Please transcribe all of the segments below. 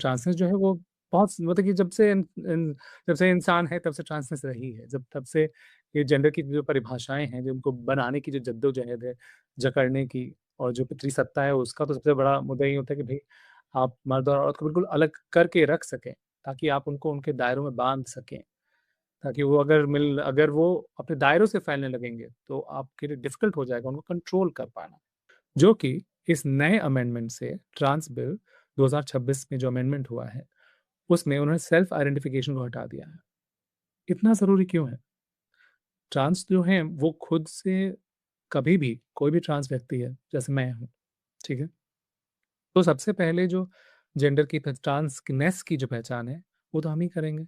ट्रांसनेस जो है वो बहुत मतलब कि जब से इंसान है तब से ट्रांसनेस रही है। तब से ये जेंडर की जो परिभाषाएँ हैं, जो उनको बनाने की जो जद्दोजहद है, जकड़ने की और जो पितृसत्ता है उसका तो सबसे बड़ा मुद्दा ये होता है कि भई आप मर्द और औरत को बिल्कुल अलग करके रख सकें, ताकि आप उनको उनके दायरों में बाँध सकें। ताकि वो अगर वो अपने दायरों से फैलने लगेंगे, तो आपके लिए डिफ़िकल्ट हो जाएगा उनको कंट्रोल कर पाना। जो कि इस नए अमेंडमेंट से ट्रांस बिल 2026 में जो अमेंडमेंट हुआ है, उसमें उन्होंने सेल्फ आइडेंटिफिकेशन को हटा दिया है। इतना ज़रूरी क्यों है? ट्रांस जो हैं वो खुद से कभी भी कोई भी ट्रांस व्यक्ति है, जैसे मैं हूँ, ठीक है? तो सबसे पहले जो जेंडर की ट्रांसनेस की जो पहचान है, वो तो हम ही करेंगे।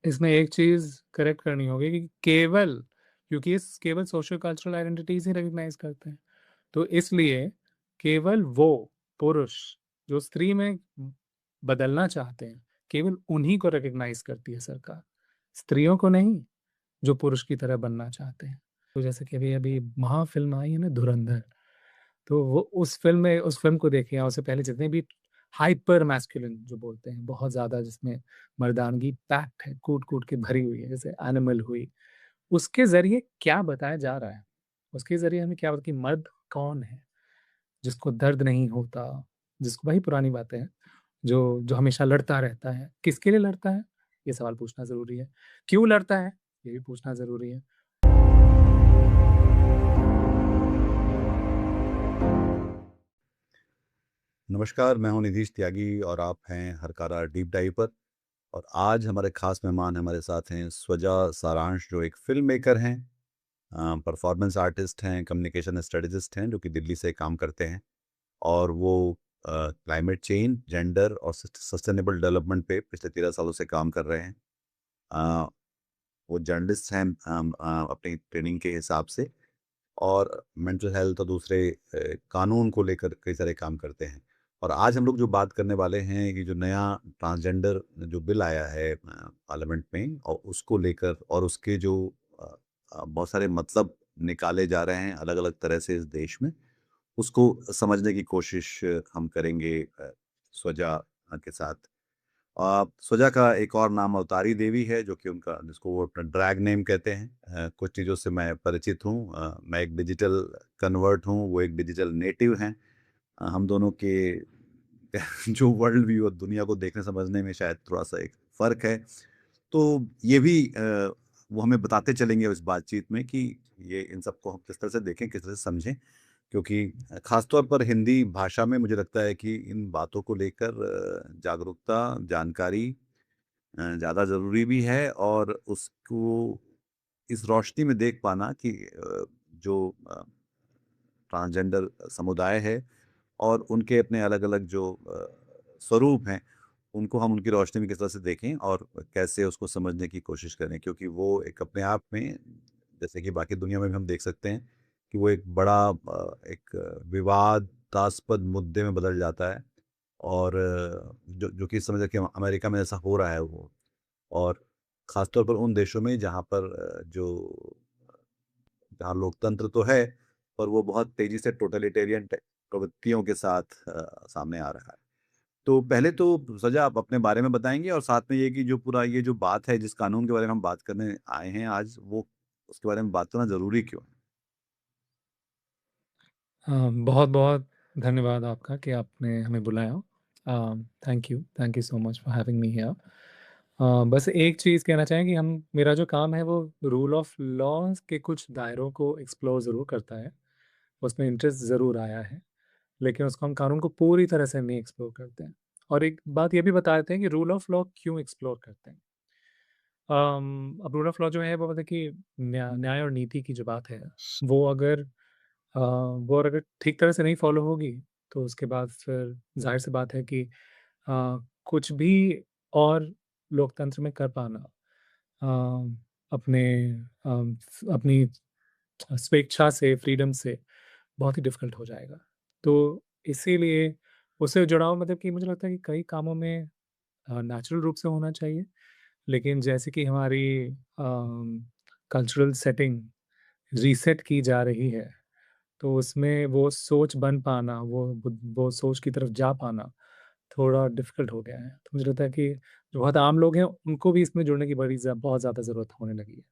इसमें एक चीज़ करेक्ट करनी होगी कि क्योंकि केवल सोशल कल्चरल आइडेंटिटीज़ ही रिकॉग्नाइज़ करते हैं। तो इसलिए केवल वो पुरुष जो स्त्री में बदलना चाहते हैं, केवल उन्हीं को रिकॉग्नाइज़ करती है सरकार। स्त्रियों को नहीं, जो पुरुष की तरह बनना चाहते हैं। तो जैसे कि अभी-अभी फ़िल्म आई है ना धुरंधर, तो वो उस फ़िल्म को देखिए या उससे पहले जितने भी हाइपर मैस्कुलिन जो बोलते हैं, बहुत ज़्यादा जिसमें मर्दानगी पैक्ड है, कूट-कूट के भरी हुई है, जैसे एनिमल हुई, उसके ज़रिए क्या बताया जा रहा है? उसके ज़रिए हमें क्या कि मर्द कौन है? जिसको दर्द नहीं होता, जिसको वही पुरानी बातें हैं, जो जो हमेशा लड़ता रहता है। किसके लिए लड़ता है? ये सवाल पूछना ज़रूरी है। क्यों लड़ता है? ये भी पूछना ज़रूरी है। नमस्कार, मैं हूं निधीश त्यागी और आप हैं हरकारा डीप डाइव पर। और आज हमारे खास मेहमान हमारे साथ हैं स्वजा सारांश, जो एक फिल्म मेकर हैं, परफॉर्मेंस आर्टिस्ट हैं, कम्युनिकेशन स्ट्रेटजिस्ट हैं, जो कि दिल्ली से काम करते हैं। और वो क्लाइमेट चेंज, जेंडर और सस्टेनेबल डेवलपमेंट पे पिछले 13 सालों से काम कर रहे हैं। अ, वो जर्नलिस्ट हैं अपनी ट्रेनिंग के हिसाब से, और मेंटल हेल्थ और दूसरे कानून को लेकर कई सारे काम करते हैं। और आज हम लोग जो बात करने वाले हैं कि जो नया ट्रांसजेंडर जो बिल आया है पार्लियामेंट में, और उसको लेकर और उसके जो बहुत सारे मतलब निकाले जा रहे हैं अलग अलग तरह से इस देश में, उसको समझने की कोशिश हम करेंगे स्वजा के साथ। सुजा का एक और नाम अवतारी देवी है, जो कि उनका, जिसको वो अपना ड्रैग नेम कहते हैं। कुछ चीज़ों से मैं परिचित हूँ। मैं एक डिजिटल कन्वर्ट हूँ, वो एक डिजिटल नेटिव हैं। हम दोनों के जो वर्ल्ड व्यू और दुनिया को देखने समझने में शायद थोड़ा-सा एक फ़र्क है। तो ये भी वो हमें बताते चलेंगे इस बातचीत में कि ये इन सबको हम किस तरह से देखें, किस तरह से समझें। क्योंकि ख़ासतौर पर हिंदी भाषा में मुझे लगता है कि इन बातों को लेकर जागरूकता, जानकारी ज़्यादा ज़रूरी भी है, और उसको इस रोशनी में देख पाना कि जो ट्रांसजेंडर समुदाय है और उनके अपने अलग-अलग जो स्वरूप हैं, उनको हम उनकी रोशनी में किस तरह से देखें और कैसे उसको समझने की कोशिश करें। क्योंकि वो एक अपने आप में, जैसे कि बाकी दुनिया में भी हम देख सकते हैं, कि वो एक बड़ा एक विवादास्पद मुद्दे में बदल जाता है। और जो जो कि इस समय देखिए अमेरिका में ऐसा हो रहा है वो। और ख़ासतौर पर उन देशों में जहाँ पर जहाँ लोकतंत्र तो है, पर वो बहुत तेज़ी से टोटलिटेरियन प्रवृत्तियों के साथ सामने आ रहा है। तो पहले तो सजा आप अपने बारे में बताएँगे, और साथ में ये कि जो पूरा ये जो बात है, जिस कानून के बारे में हम बात करने आए हैं आज, वो उसके बारे में बात करना ज़रूरी क्यों है? बहुत-बहुत धन्यवाद आपका कि आपने हमें बुलाया। Thank you so much for having me here. बस एक चीज़ कहना चाहें कि हम मेरा जो काम है वो रूल ऑफ़ लॉज़ के कुछ दायरों को एक्सप्लोर ज़रूर करता है। उसमें इंटरेस्ट ज़रूर आया है, लेकिन उसको हम कानून को पूरी तरह से नहीं एक्सप्लोर करते हैं। और एक बात ये भी बता देते हैं कि रूल ऑफ़ लॉ क्यों एक्सप्लोर करते हैं। अब रूल ऑफ़ लॉ जो है वो मतलब कि न्याय और नीति की जो बात है, वो अगर वो अगर ठीक तरह से नहीं फ़ॉलो होगी, तो उसके बाद फिर ज़ाहिर-सी बात है कि कुछ भी और लोकतंत्र में कर पाना अ, अपने अपनी स्वेच्छा से, फ्रीडम से बहुत ही डिफ़िकल्ट हो जाएगा। तो इसीलिए उससे जुड़ाव मतलब कि मुझे लगता है कि कई कामों में नेचुरल रूप से होना चाहिए, लेकिन जैसे कि हमारी कल्चरल सेटिंग रीसेट की जा रही है, तो उसमें वो सोच बन पाना, वो सोच की तरफ जा पाना थोड़ा डिफ़िकल्ट हो गया है। तो मुझे लगता है कि जो बहुत आम लोग हैं, उनको भी इसमें जुड़ने की बहुत ज़्यादा ज़रूरत होने लगी है।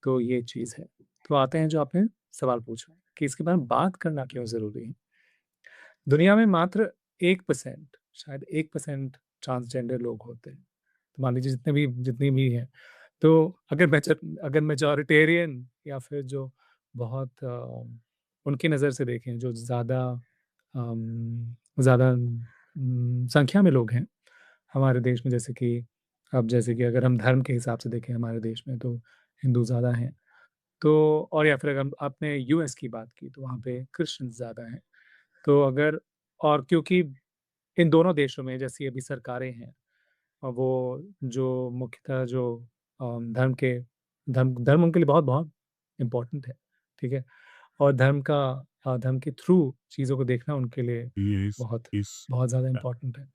तो ये चीज़ है। तो आते हैं जो आपने सवाल पूछा कि इसके बारे में बात करना क्यों ज़रूरी है? दुनिया में मात्र 1% शायद 1% ट्रांसजेंडर लोग होते हैं। तो मान लीजिए जितनी भी हैं, तो अगर मेजॉरिटेरियन या फिर जो बहुत उनकी नज़र से देखें जो ज़्यादा संख्या में लोग हैं हमारे देश में, जैसे कि अगर हम धर्म के हिसाब से देखें हमारे देश में तो हिंदू ज़्यादा हैं। तो और या फिर अगर आपने यूएस की बात की तो वहाँ पे क्रिश्चियंस ज़्यादा हैं। तो अगर और क्योंकि इन दोनों देशों में जैसी अभी सरकारें हैं, वो जो मुख्यतः जो धर्म के धर्म उनके लिए बहुत-बहुत इम्पोर्टेंट है, ठीक है? और धर्म के थ्रू चीज़ों को देखना उनके लिए Yes, बहुत is बहुत ज़्यादा इम्पोर्टेंट है।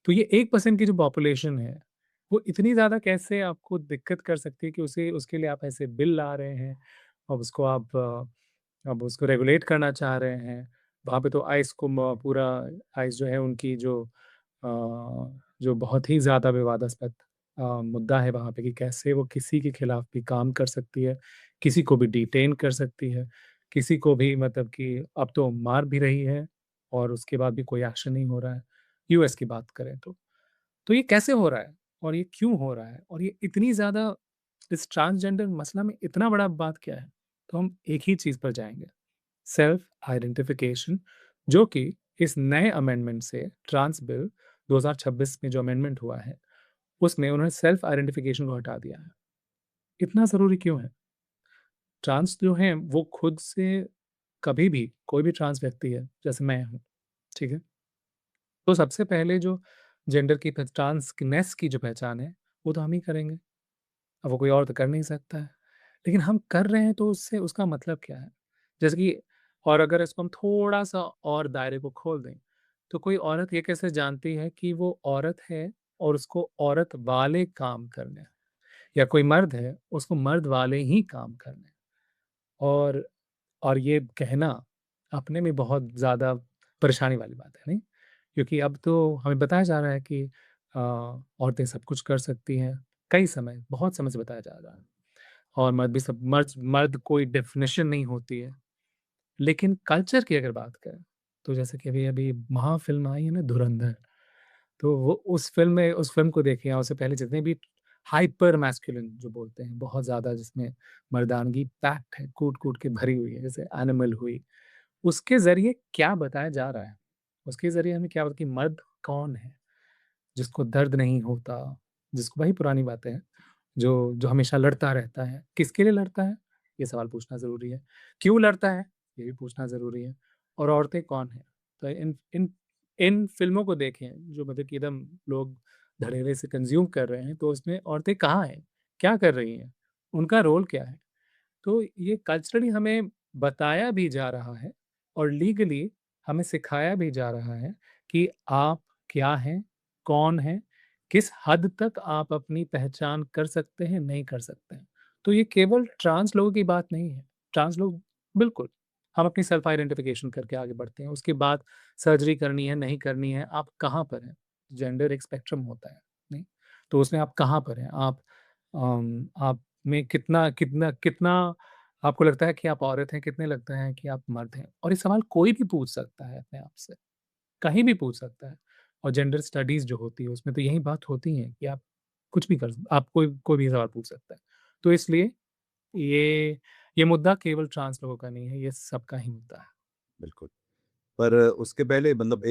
तो ये 1% की जो पॉपुलेशन है, वो इतनी ज़्यादा कैसे आपको दिक्कत कर सकती है कि उसे उसके लिए आप ऐसे बिल ला रहे हैं, अब अब उसको रेगुलेट करना चाह रहे हैं। वहाँ पे तो आइस को म पूरा आइस जो है उनकी जो बहुत ही ज़्यादा विवादास्पद मुद्दा है वहाँ पे कि कैसे वो किसी के खिलाफ भी काम कर सकती है, किसी को भी डिटेन कर सकती है, किसी को भी मतलब कि अब तो मार भी रही है और उसके बाद भी कोई एक्शन नहीं हो रहा है, यूएस की बात करें तो। तो ये कैसे हो रहा है और ये क्यों हो रहा है और ये इतनी ज़्यादा इस ट्रांसजेंडर मसला में इतना बड़ा बात क्या है? तो हम एक ही चीज़ पर जाएँगे, सेल्फ आइडेंटिफिकेशन, जो कि इस नए अमेंडमेंट से ट्रांस बिल 2026 में जो अमेंडमेंट हुआ है, उसमें उन्होंने सेल्फ आइडेंटिफिकेशन को हटा दिया है। इतना ज़रूरी क्यों है? ट्रांस जो हैं वो खुद से कभी भी कोई भी ट्रांस व्यक्ति है, जैसे मैं हूँ, ठीक है? तो सबसे पहले जो जेंडर की ट्रांसनेस की जो पहचान है, वो तो हम ही करेंगे। अब वो कोई और तो कर नहीं सकता है। लेकिन हम कर रहे हैं तो उससे उसका मतलब क्या है? जैसे कि और अगर इसको हम थोड़ा-सा और दायरे को खोल दें, तो कोई औरत ये कैसे जानती है कि वो औरत है और उसको औरत वाले काम करने हैं, या कोई मर्द है, उसको मर्द वाले ही काम करने हैं। और और ये कहना अपने में बहुत ज़्यादा परेशानी वाली बात है, नहीं? क्योंकि अब तो हमें बताया जा रहा है कि औरतें सब कुछ कर सकती हैं, बहुत समय से बताया जा रहा है। और मर्द कोई डेफ़िनिशन नहीं होती है। लेकिन कल्चर की अगर बात करें, तो जैसे कि अभी-अभी महा फ़िल्म आई है ना धुरंधर, तो वो उस फ़िल्म को देखिए और उससे पहले जितने भी हाइपर मैस्कुलिन जो बोलते हैं, बहुत ज़्यादा जिसमें मर्दानगी पैक्ड है, कूट-कूट के भरी हुई है, जैसे एनिमल हुई, उसके ज़रिए क्या बताया जा रहा है? उसके ज़रिए हमें क्या कि मर्द कौन है? जिसको दर्द नहीं होता, जिसको वही पुरानी बातें हैं, जो जो हमेशा लड़ता रहता है। किसके लिए लड़ता है? ये सवाल पूछना ज़रूरी है। क्यों लड़ता है? ये भी पूछना ज़रूरी है। और औरतें कौन हैं? तो इन फ़िल्मों को देखें, जो मतलब कि एकदम लोग धड़ल्ले से कंज़्यूम कर रहे हैं, तो उसमें औरतें कहाँ हैं? क्या कर रही हैं? उनका रोल क्या है? तो ये कल्चरली हमें बताया भी जा रहा है और लीगली हमें सिखाया भी जा रहा है कि आप क्या हैं, कौन हैं, किस हद तक आप अपनी पहचान कर सकते हैं, नहीं कर सकते हैं। तो ये केवल ट्रांस लोगों की बात नहीं है। ट्रांस लोग बिल्कुल, हम अपनी सेल्फ आइडेंटिफिकेशन करके आगे बढ़ते हैं। उसके बाद सर्जरी करनी है, नहीं करनी है, आप कहाँ पर हैं? जेंडर एक स्पेक्ट्रम होता है, नहीं? तो उसमें आप कहाँ पर हैं? आप में कितना कितना कितना आपको लगता है कि आप औरत हैं, कितने लगता है कि आप मर्द हैं? और ये सवाल कोई भी पूछ सकता है अपने आप से, कहीं भी पूछ सकता है। और जेंडर स्टडीज़ जो होती है, उसमें तो यही बात होती है कि आप कुछ भी आप कोई भी सवाल पूछ सकता है। तो इसलिए ये मुद्दा केवल ट्रांस लोगों का नहीं है, ये सबका ही मुद्दा है। बिल्कुल। पर उसके पहले मतलब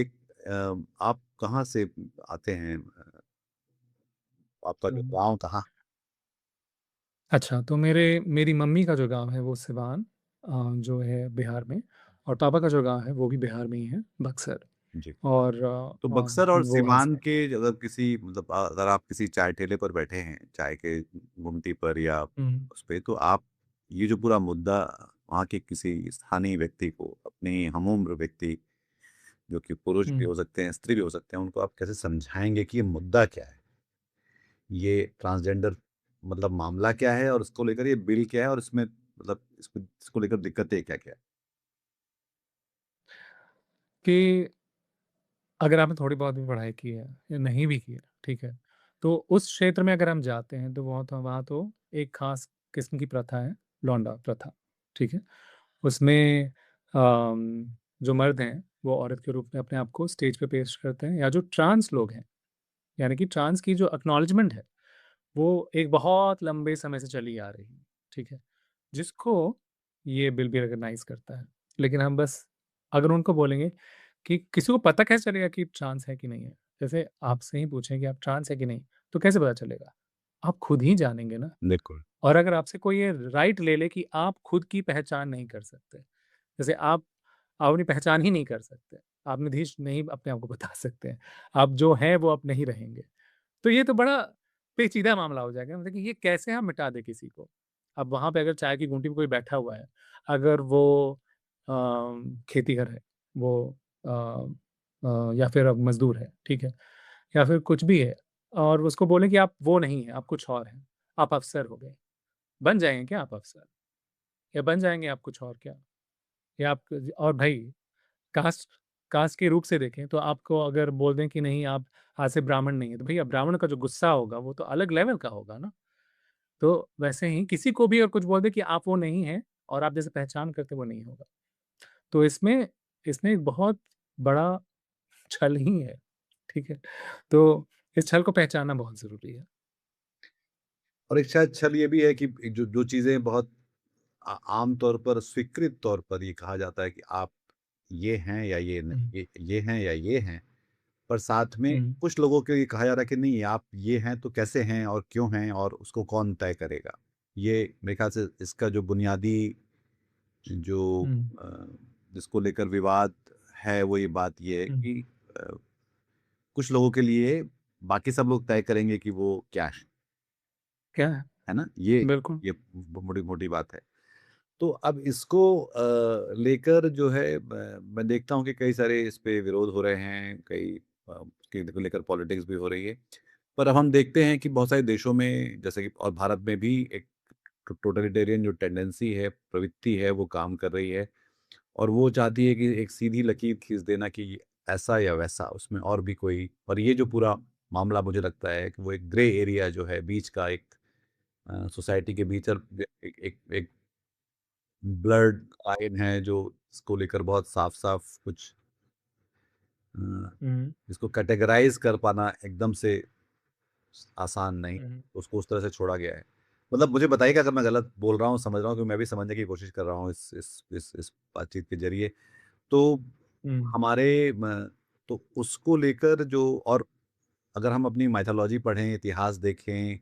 आप कहाँ से आते हैं? आपका जो हुँ। गाँव कहाँ? अच्छा, तो मेरी मम्मी का जो गाँव है वो सिवान जो है बिहार में, और पापा का जो गाँव है वो भी बिहार में ही है, बक्सर। जी। और तो बक्सर और वो सीवान हस्बैंड। के अगर किसी मतलब अगर आप किसी चाय ठेले पर बैठे हैं, चाय के गुमटी पर या हुँ, उस पे, तो आप ये जो पूरा मुद्दा वहाँ के किसी स्थानीय व्यक्ति को, अपने हमउम्र व्यक्ति जो कि पुरुष भी हुँ। हो सकते हैं, स्त्री भी हो सकते हैं, उनको आप कैसे समझाएँगे कि ये मुद्दा क्या है? ये ट्रांसजेंडर मतलब मामला क्या है और उसको लेकर ये बिल क्या है और इसमें मतलब इसको लेकर दिक्कतें क्या-क्या है? कि अगर आपने थोड़ी बहुत भी पढ़ाई की है या नहीं भी की है, ठीक है? तो उस क्षेत्र में अगर हम जाते हैं तो वहाँ तो एक ख़ास किस्म की प्रथा है, लौंडा प्रथा, ठीक है? उसमें जो मर्द हैं, वो औरत के रूप में अपने आप को स्टेज पे पेश करते हैं, या जो ट्रांस लोग हैं, यानी कि ट्रांस की जो एक्नॉलेजमेंट है, वो एक बहुत लंबे समय से चली आ रही है, ठीक है? जिसको ये बिल भी रिकॉग्नाइज़ करता है। लेकिन हम बस अगर उनको बोलेंगे कि किसी को पता कैसे चलेगा कि ट्रांस है कि नहीं है? जैसे आपसे ही पूछें कि आप ट्रांस है कि नहीं? तो कैसे पता चलेगा? आप खुद ही जानेंगे ना। बिल्कुल। और अगर आपसे कोई ये राइट ले ले कि आप खुद की पहचान नहीं कर सकते, जैसे आप अपनी पहचान ही नहीं कर सकते, आप निर्दिष्ट नहीं अपने आप को बता सकते हैं, आप जो हैं वो अब नहीं रहेंगे। तो ये तो बड़ा पेचीदा मामला हो जाएगा, मतलब कि ये कैसे हम मिटा दें किसी को? अब वहाँ पे अगर चाय की घूंटी पे कोई बैठा हुआ है, अगर वो खेतीहर है, वो या फिर अब मज़दूर है, ठीक है? या फिर कुछ भी है, और उसको बोलें कि आप वो नहीं हैं, आप कुछ और हैं, आप अफ़सर हो गए। बन जाएँगे क्या आप अफ़सर? या बन जाएँगे आप कुछ और क्या? या आप और भाई कास्ट कास्ट के रूप से देखें तो आपको अगर बोल दें कि नहीं आप आज से ब्राह्मण नहीं है, तो भैया ब्राह्मण का जो गुस्सा होगा वो तो अलग लेवल का होगा ना। तो वैसे ही किसी को भी और कुछ बोल दें कि आप वो नहीं हैं और आप जैसे पहचान करते हैं वो नहीं होगा। तो इसमें एक बहुत बड़ा छल ही है, ठीक है? तो इस छल को पहचानना बहुत ज़रूरी है। और एक शायद छल ये भी है कि जो जो चीज़ें बहुत आम तौर पर स्वीकृत तौर पर ये कहा जाता है कि आप ये हैं या हुँ, ये हैं या ये हैं, पर साथ में हुँ, कुछ लोगों को ये कहा जा रहा है कि नहीं आप ये हैं तो कैसे हैं और क्यों हैं और उसको कौन तय करेगा? ये मेरे ख़्याल से इसका जो बुनियादी जो हुँ, अ, जिसको लेकर विवाद है वो ये बात ये है हुँ। कि अ, कुछ लोगों के लिए बाकी सब लोग तय करेंगे कि वो क्या क्या है? है ना? बिल्कुल। ये मोटी-मोटी बात है। तो अब इसको लेकर जो है मैं देखता हूँ कि कई सारे इस पे विरोध हो रहे हैं, कई इसको लेकर पॉलिटिक्स भी हो रही है। पर अब हम देखते हैं कि बहुत सारे देशों में जैसे कि और भारत में भी एक टोटलिटेरियन जो टेंडेंसी है, प्रवृत्ति है, वो काम कर रही है और वो चाहती है कि एक सीधी लकीर खींच देना कि ये ऐसा या वैसा, उसमें और भी कोई और ये जो पूरा मामला मुझे लगता है कि वो एक ग्रे एरिया जो है, बीच का एक सोसाइटी के बीच और एक एक एक ब्लर्ड लाइन है जो इसको लेकर बहुत साफ-साफ कुछ अ, हुँ, इसको कैटेगराइज़ कर पाना एकदम से आसान नहीं, हुँ, उसको उस तरह से छोड़ा गया है। मतलब मुझे बताइएगा अगर मैं गलत बोल रहा हूँ, समझ रहा हूँ क्योंकि मैं भी समझने की कोशिश कर रहा हूँ इस बातचीत के ज़रिए। तो हुँ, हमारे म तो उसको लेकर जो और अगर हम अपनी माइथोलॉजी पढ़ें, इतिहास देखें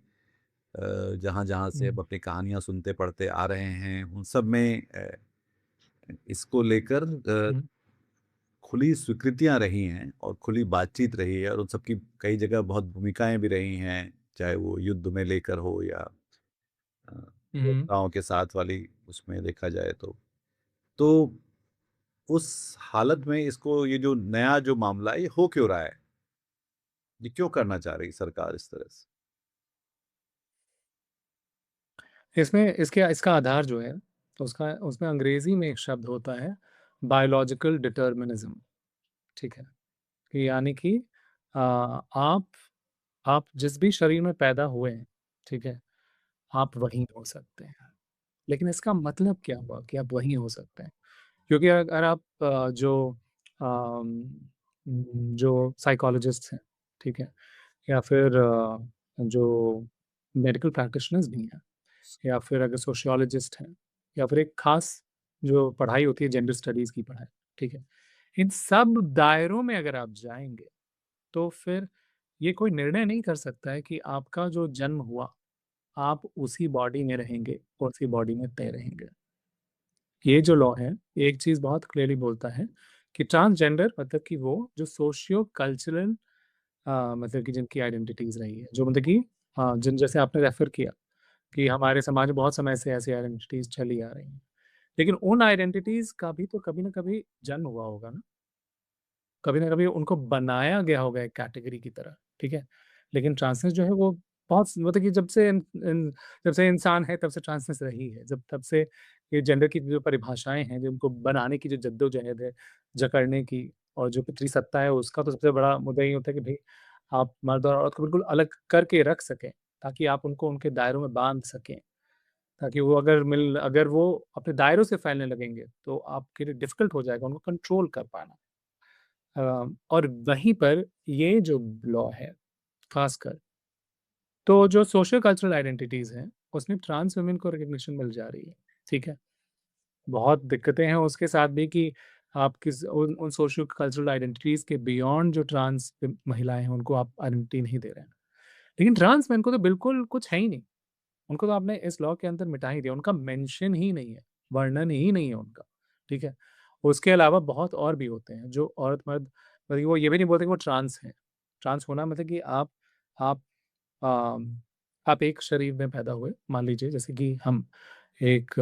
जहाँ-जहाँ से हुँ, अब अपनी कहानियाँ सुनते पढ़ते आ रहे हैं, उन सब में इसको लेकर हुँ, खुली स्वीकृतियाँ रही हैं और खुली बातचीत रही है और उन सबकी कई जगह बहुत भूमिकाएँ भी रही हैं, चाहे वो युद्ध में लेकर हो या अ, हुँ। देवताओं के साथ वाली उसमें देखा जाए तो। तो उस हालत में इसको ये जो नया जो मामला है, ये हो क्यों रहा है? ये क्यों करना चाह रही सरकार इस तरह से? इसमें इसके इसका आधार जो है, तो उसका उसमें अंग्रेज़ी में एक शब्द होता है बायोलॉजिकल डिटर्मिनिज़्म, ठीक है? कि यानी कि आप जिस भी शरीर में पैदा हुए हैं, ठीक है? आप वही हो सकते हैं। लेकिन इसका मतलब क्या हुआ कि आप वही हो सकते हैं? क्योंकि अगर आप जो साइकोलॉजिस्ट्स हैं, ठीक है? या फिर जो मेडिकल प्रैक्टिशनर्स भी हैं, या फिर अगर सोशियोलॉजिस्ट हैं, या फिर एक खास जो पढ़ाई होती है जेंडर स्टडीज़ की पढ़ाई, ठीक है? इन सब दायरों में अगर आप जाएँगे, तो फिर ये कोई निर्णय नहीं कर सकता है कि आपका जो जन्म हुआ, आप उसी बॉडी में रहेंगे और उसी बॉडी में तय रहेंगे। ये जो लॉ है, एक चीज़ बहुत क्लियरली बोलता है कि ट्रांसजेंडर मतलब कि वो जो सोशियो कल्चरल मतलब कि जिनकी आइडेंटिटीज़ रही है, जो मतलब कि जिन जैसे आपने रेफ़र किया कि हमारे समाज में बहुत समय से ऐसी आइडेंटिटीज़ चली आ रही हैं। लेकिन उन आइडेंटिटीज़ का भी तो कभी न कभी जन्म हुआ होगा ना, कभी न कभी उनको बनाया गया होगा एक कैटेगरी की तरह, ठीक है? लेकिन ट्रांसनेस जो है वो बहुत मतलब कि जब से इंसान है तब से ट्रांसनेस रही है। जब तब से ये जेंडर की जो परिभाषाएँ हैं, जो उनको बनाने की जो जद्दोजहद है, जकड़ने की, और जो पितृसत्ता है उसका तो सबसे बड़ा मुद्दा ये होता है कि भई आप मर्द और औरत को बिल्कुल अलग करके रख सकें, ताकि आप उनको उनके दायरों में बाँध सकें। ताकि वो अगर वो अपने दायरों से फैलने लगेंगे, तो आपके लिए डिफ़िकल्ट हो जाएगा उनको कंट्रोल कर पाना। और वहीं पर ये जो लॉ है, ख़ासकर, तो जो सोशल कल्चरल आइडेंटिटीज़ हैं, उसमें ट्रांस वुमेन को रिकॉग्निशन मिल जा रही है, ठीक है? बहुत दिक्कतें हैं उसके साथ भी कि आप किस उन सोशल कल्चरल आइडेंटिटीज़ के बियॉन्ड जो ट्रांस महिलाएँ हैं, उनको आप आइडेंटिटी नहीं दे रहे हैं। लेकिन ट्रांस मेन को तो बिल्कुल कुछ है ही नहीं। उनको तो आपने इस लॉ के अंदर मिटा ही दिया, उनका मेंशन ही नहीं है, वर्णन ही नहीं है उनका, ठीक है? उसके अलावा बहुत और भी होते हैं जो औरत-मर्द, मतलब वो ये भी नहीं बोलते कि वो ट्रांस हैं। ट्रांस होना मतलब कि आप अम, आप एक शरीर में पैदा हुए, मान लीजिए जैसे कि हम एक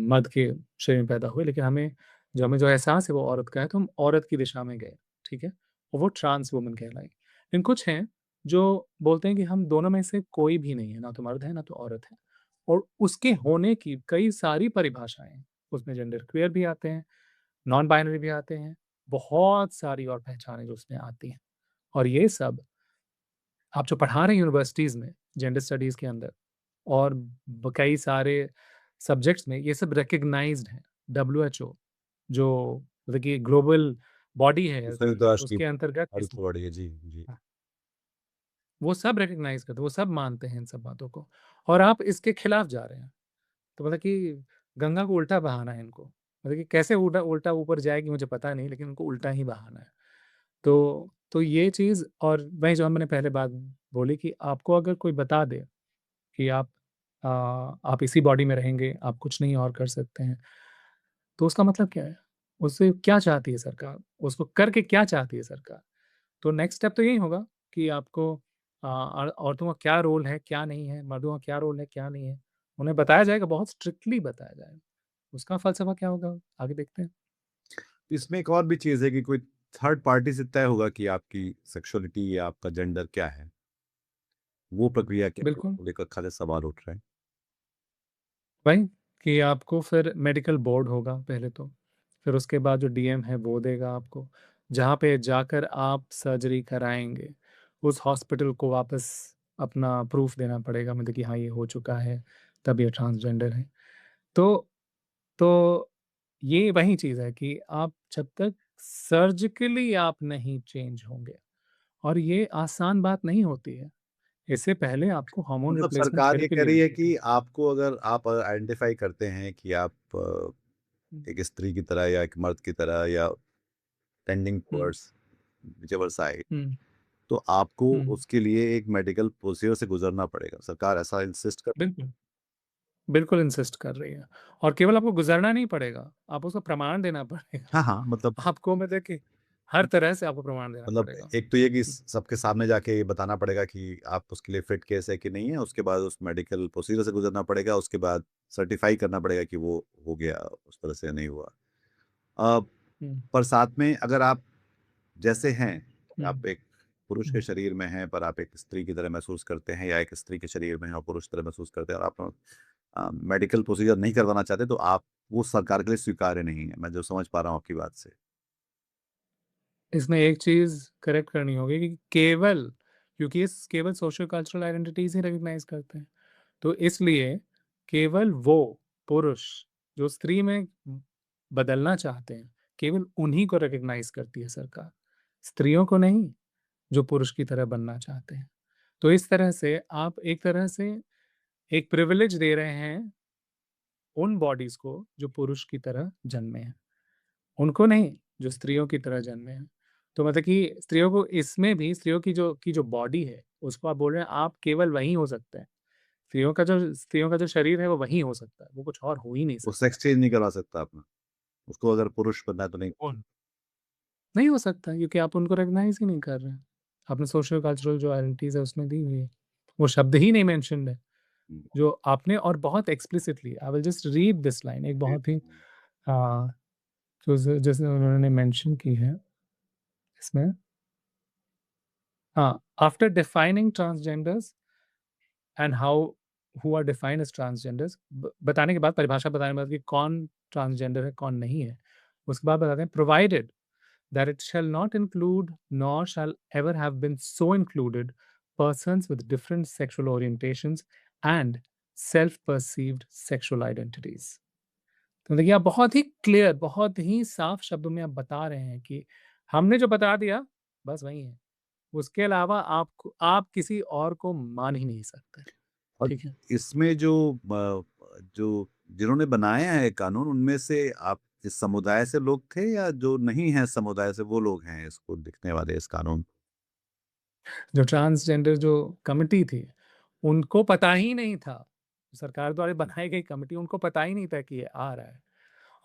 मर्द के शरीर में पैदा हुए, लेकिन हमें जो एहसास है वो औरत का है, तो हम औरत की दिशा में गए, ठीक है? और वो ट्रांस वुमन कहलाई। लेकिन कुछ हैं जो बोलते हैं कि हम दोनों में से कोई भी नहीं है, ना तो मर्द है, ना तो औरत है। और उसके होने की कई सारी परिभाषाएँ हैं, उसमें जेंडर क्वियर भी आते हैं, नॉन बाइनरी भी आते हैं, बहुत सारी और पहचानें जो उसमें आती हैं। और ये सब आप जो पढ़ा रहे हैं यूनिवर्सिटीज़ में, जेंडर स्टडीज़ के अंदर और कई सारे सब्जेक्ट्स में, ये सब रिकॉग्नाइज्ड हैं। डब्ल्यूएचओ जो मतलब कि ग्लोबल बॉडी है हेल्थ संयुक्त की, राष्ट्र की उसके अंतर्गत इस अर्थबॉडी है। जी, जी। हाँ, वो सब रिकॉग्नाइज़ करते हैं, वो सब मानते हैं इन सब बातों को, और आप इसके खिलाफ जा रहे हैं। तो मतलब कि गंगा को उल्टा बहाना है इनको। मतलब कि कैसे उल्टा उल्टा ऊपर जाएगी मुझे पता नहीं, लेकिन उनको उल्टा ही बहाना है। तो ये चीज़, और वही जो मैंने पहले बात बोली कि आपको अगर कोई बता दे कि आप इसी बॉडी में रहेंगे, आप कुछ नहीं और कर सकते हैं, तो उसका मतलब क्या है? उससे क्या चाहती है सरकार? उसको करके क्या चाहती है सरकार? तो नेक्स्ट स्टेप तो यही होगा कि आपको औरतों का क्या रोल है, क्या नहीं है, मर्दों का क्या रोल है, क्या नहीं है, उन्हें बताया जाएगा, बहुत स्ट्रिक्टली बताया जाएगा। उसका फ़लसफ़ा क्या होगा, आगे देखते हैं। इसमें एक और भी चीज़ है कि कोई थर्ड पार्टी से तय होगा कि आपकी सेक्सुअलिटी या आपका जेंडर क्या है। वो प्रक्रिया क्या है? बिल्कुल, उसको लेकर खासे सवाल उठ रहे हैं। वही कि आपको फिर मेडिकल बोर्ड होगा पहले तो, फिर उसके बाद जो डीएम है वो देगा आपको, जहाँ पे जाकर आप सर्जरी कराएँगे, उस हॉस्पिटल को वापस अपना प्रूफ़ देना पड़ेगा, मतलब कि हाँ, ये हो चुका है, तब ये ट्रांसजेंडर है। तो तो ये वही चीज़ है कि आप जब तक सर्जिकली आप नहीं चेंज होंगे, और ये आसान बात नहीं होती है। इससे पहले आपको हार्मोन मतलब रिप्लेसमेंट सरकार ये थेरेपी कह लेनी रही है पड़ती कि है। आपको अगर आप आइडेंटिफ़ाई करते हैं कि आप हुँ, एक स्त्री की तरह या एक मर्द की तरह या टेंडिंग हुँ, टुवर्ड्स व्हिचएवर साइड, हुँ, तो आपको हुँ, उसके लिए एक मेडिकल प्रोसीजर से गुज़रना पड़ेगा। सरकार ऐसा इंसिस्ट कर। बिल्कुल, बिल्कुल इंसिस्ट कर रही है, और केवल आपको गुज़रना नहीं पड़ेगा, आप उसका प्रमाण देना पड़ेगा। हाँ, हाँ, मतलब आपको मतलब कि हर तरह से आपको प्रमाण देना मतलब पड़ेगा। एक तो ये कि हुँ, सबके सामने जाके ये बताना पड़ेगा कि आप उसके लिए फिट केस है कि नहीं है, उसके बाद उस मेडिकल प्रोसीजर से गुज़रना पड़ेगा, उसके बाद सर्टिफ़ाई करना पड़ेगा कि वो हो गया, उस तरह से नहीं हुआ। अ, हुँ, पर साथ में अगर आप जैसे हैं, हुँ, आप एक पुरुष के हुँ। शरीर में हैं, पर आप एक स्त्री की तरह महसूस करते हैं या एक स्त्री के शरीर में हैं और पुरुष की तरह महसूस करते हैं और आप मेडिकल प्रोसीजर नहीं करवाना चाहते, तो आप वो सरकार के लिए स्वीकार्य नहीं है। मैं जो समझ पा रहा हूँ आपकी बात से। इसमें एक चीज़ करेक्ट करनी होगी कि केवल, क्योंकि ये केवल सोशल कल्चरल आइडेंटिटीज़ ही रिकॉग्नाइज़ करते हैं। तो इसलिए केवल वो पुरुष जो स्त्री में बदलना चाहते हैं, केवल उन्हीं को रिकॉग्नाइज़ करती है सरकार। स्त्रियों को नहीं, जो पुरुष की तरह बनना चाहते हैं। तो इस तरह से आप एक तरह से एक प्रिविलेज दे रहे हैं उन बॉडीज़ को जो पुरुष की तरह जन्मे हैं। उनको नहीं, जो स्त्रियों की तरह जन्मे हैं। तो मतलब कि स्त्रियों को इसमें भी, स्त्रियों की जो बॉडी है, उसको आप बोल रहे हैं आप केवल वही हो सकते हैं। स्त्रियों का जो शरीर है वो वही हो सकता है, वो कुछ और हो ही नहीं वो सकता है। सेक्स चेंज नहीं करवा सकता अपना। उसको अगर पुरुष बनना है तो नहीं। उन नहीं हो सकता, क्योंकि आप उनको रिकॉग्नाइज़ ही नहीं कर रहे हैं। आपने सोशल कल्चरल जो आइडेंटिटीज़ है उसमें दी हुई है। वो शब्द ही नहीं मेंशन्ड है, हुँ, जो आपने, और बहुत explicitly I will just read this line, एक जी। बहुत ही अ, जो जैसे उन्होंने मेंशन की है इसमें, हाँ, after defining transgenders and how who are defined as transgenders, बताने के बाद, परिभाषा बताने के बाद कि कौन ट्रांसजेंडर है, कौन नहीं है। उसके बाद बताते हैं, provided that it shall not include nor shall ever have been so included persons with different sexual orientations and self-perceived sexual identities। तो देखिए आप बहुत ही क्लियर, बहुत ही साफ शब्दों में आप बता रहे हैं कि हमने जो बता दिया, बस वही है। उसके अलावा आप किसी और को मान ही नहीं सकते। और ठीक है? इसमें जो जिन्होंने बनाया है कानून, उनमें से आप इस समुदाय से लोग थे या जो नहीं हैं समुदाय से वो लोग हैं इसको लिखने वाले इस कानून? जो ट्रांसजेंडर जो कमिटी थी, उनको पता ही नहीं था। सरकार द्वारा बनाई गई कमिटी उनको पता ही नहीं था कि ये आ रहा है।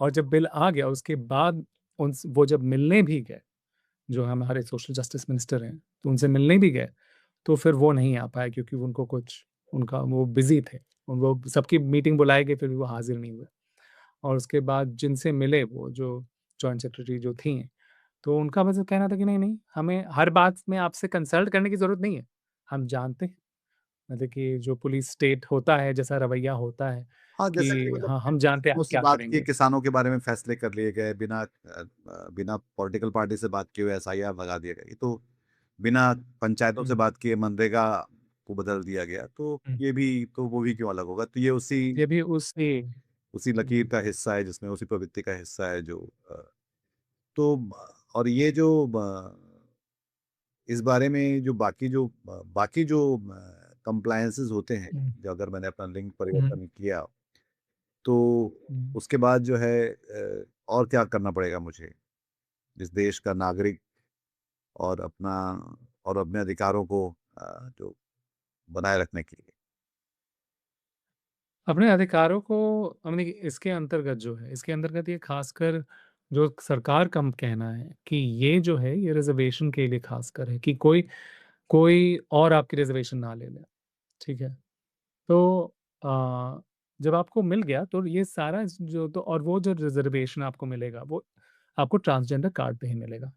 और जब बिल आ गया उसके बाद उनस वो जब मिलने भी गए, जो हमारे सोशल जस्टिस मिनिस्टर हैं, तो उनसे मिलने भी गए, तो फिर वो नहीं आ पाए क्योंकि उनको कुछ उनका वो बिज़ी थे। वो सबकी मीटिंग बुलाई गई फिर भी वो हाज़िर नहीं हुए। और उसके बाद जिनसे मिले वो जो जॉइंट सेक्रेटरी जो थीं, तो उनका बस कहना था कि नहीं-नहीं, हमें हर बात में आपसे कंसल्ट करने की ज़रूरत नहीं है। हम जानते हैं, मतलब कि जो पुलिस स्टेट होता है, जैसा रवैया होता है हाँ, जैसा कि कि मतलब हाँ, हम जानते हैं किसानों आप से क्या बात की, करेंगे। किसानों के बारे में फैसले कर लिए गए, बिना पॉलिटिकल पार्टी से बात किए हुए एसआईआर भगा दिया गया। ये तो बिना पंचायतों से हुँ, बात किए मनरेगा को बदल दिया गया, तो हुँ। ये भी तो वो भी क्यों अलग होगा? तो ये उसी ये भी उसी उसी लकीर हुँ, का हिस्सा है जिसमें उसी प्रवृत्ति का हिस्सा है जो तो और ये जो इस बारे में जो बाकी जो कंप्लायंसेस होते हैं, हुँ, जो अगर मैंने अपना लिंग हुँ, परिवर्तन किया, तो हुँ। उसके बाद जो है और क्या करना पड़ेगा मुझे, इस देश का नागरिक और अपना और अपने अधिकारों को जो बनाए रखने के लिए? अपने अधिकारों को हमने इसके अंतर्गत जो है, इसके अंतर्गत ये ख़ासकर जो सरकार का कहना है कि ये जो है, ये रिज़र्वेशन के लिए ख़ासकर है कि कोई कोई और आपकी रिज़र्वेशन ना ले ले, ठीक है? तो अ, जब आपको मिल गया तो ये सारा जो तो और वो जो रिज़र्वेशन आपको मिलेगा, वो आपको ट्रांसजेंडर कार्ड पे ही मिलेगा।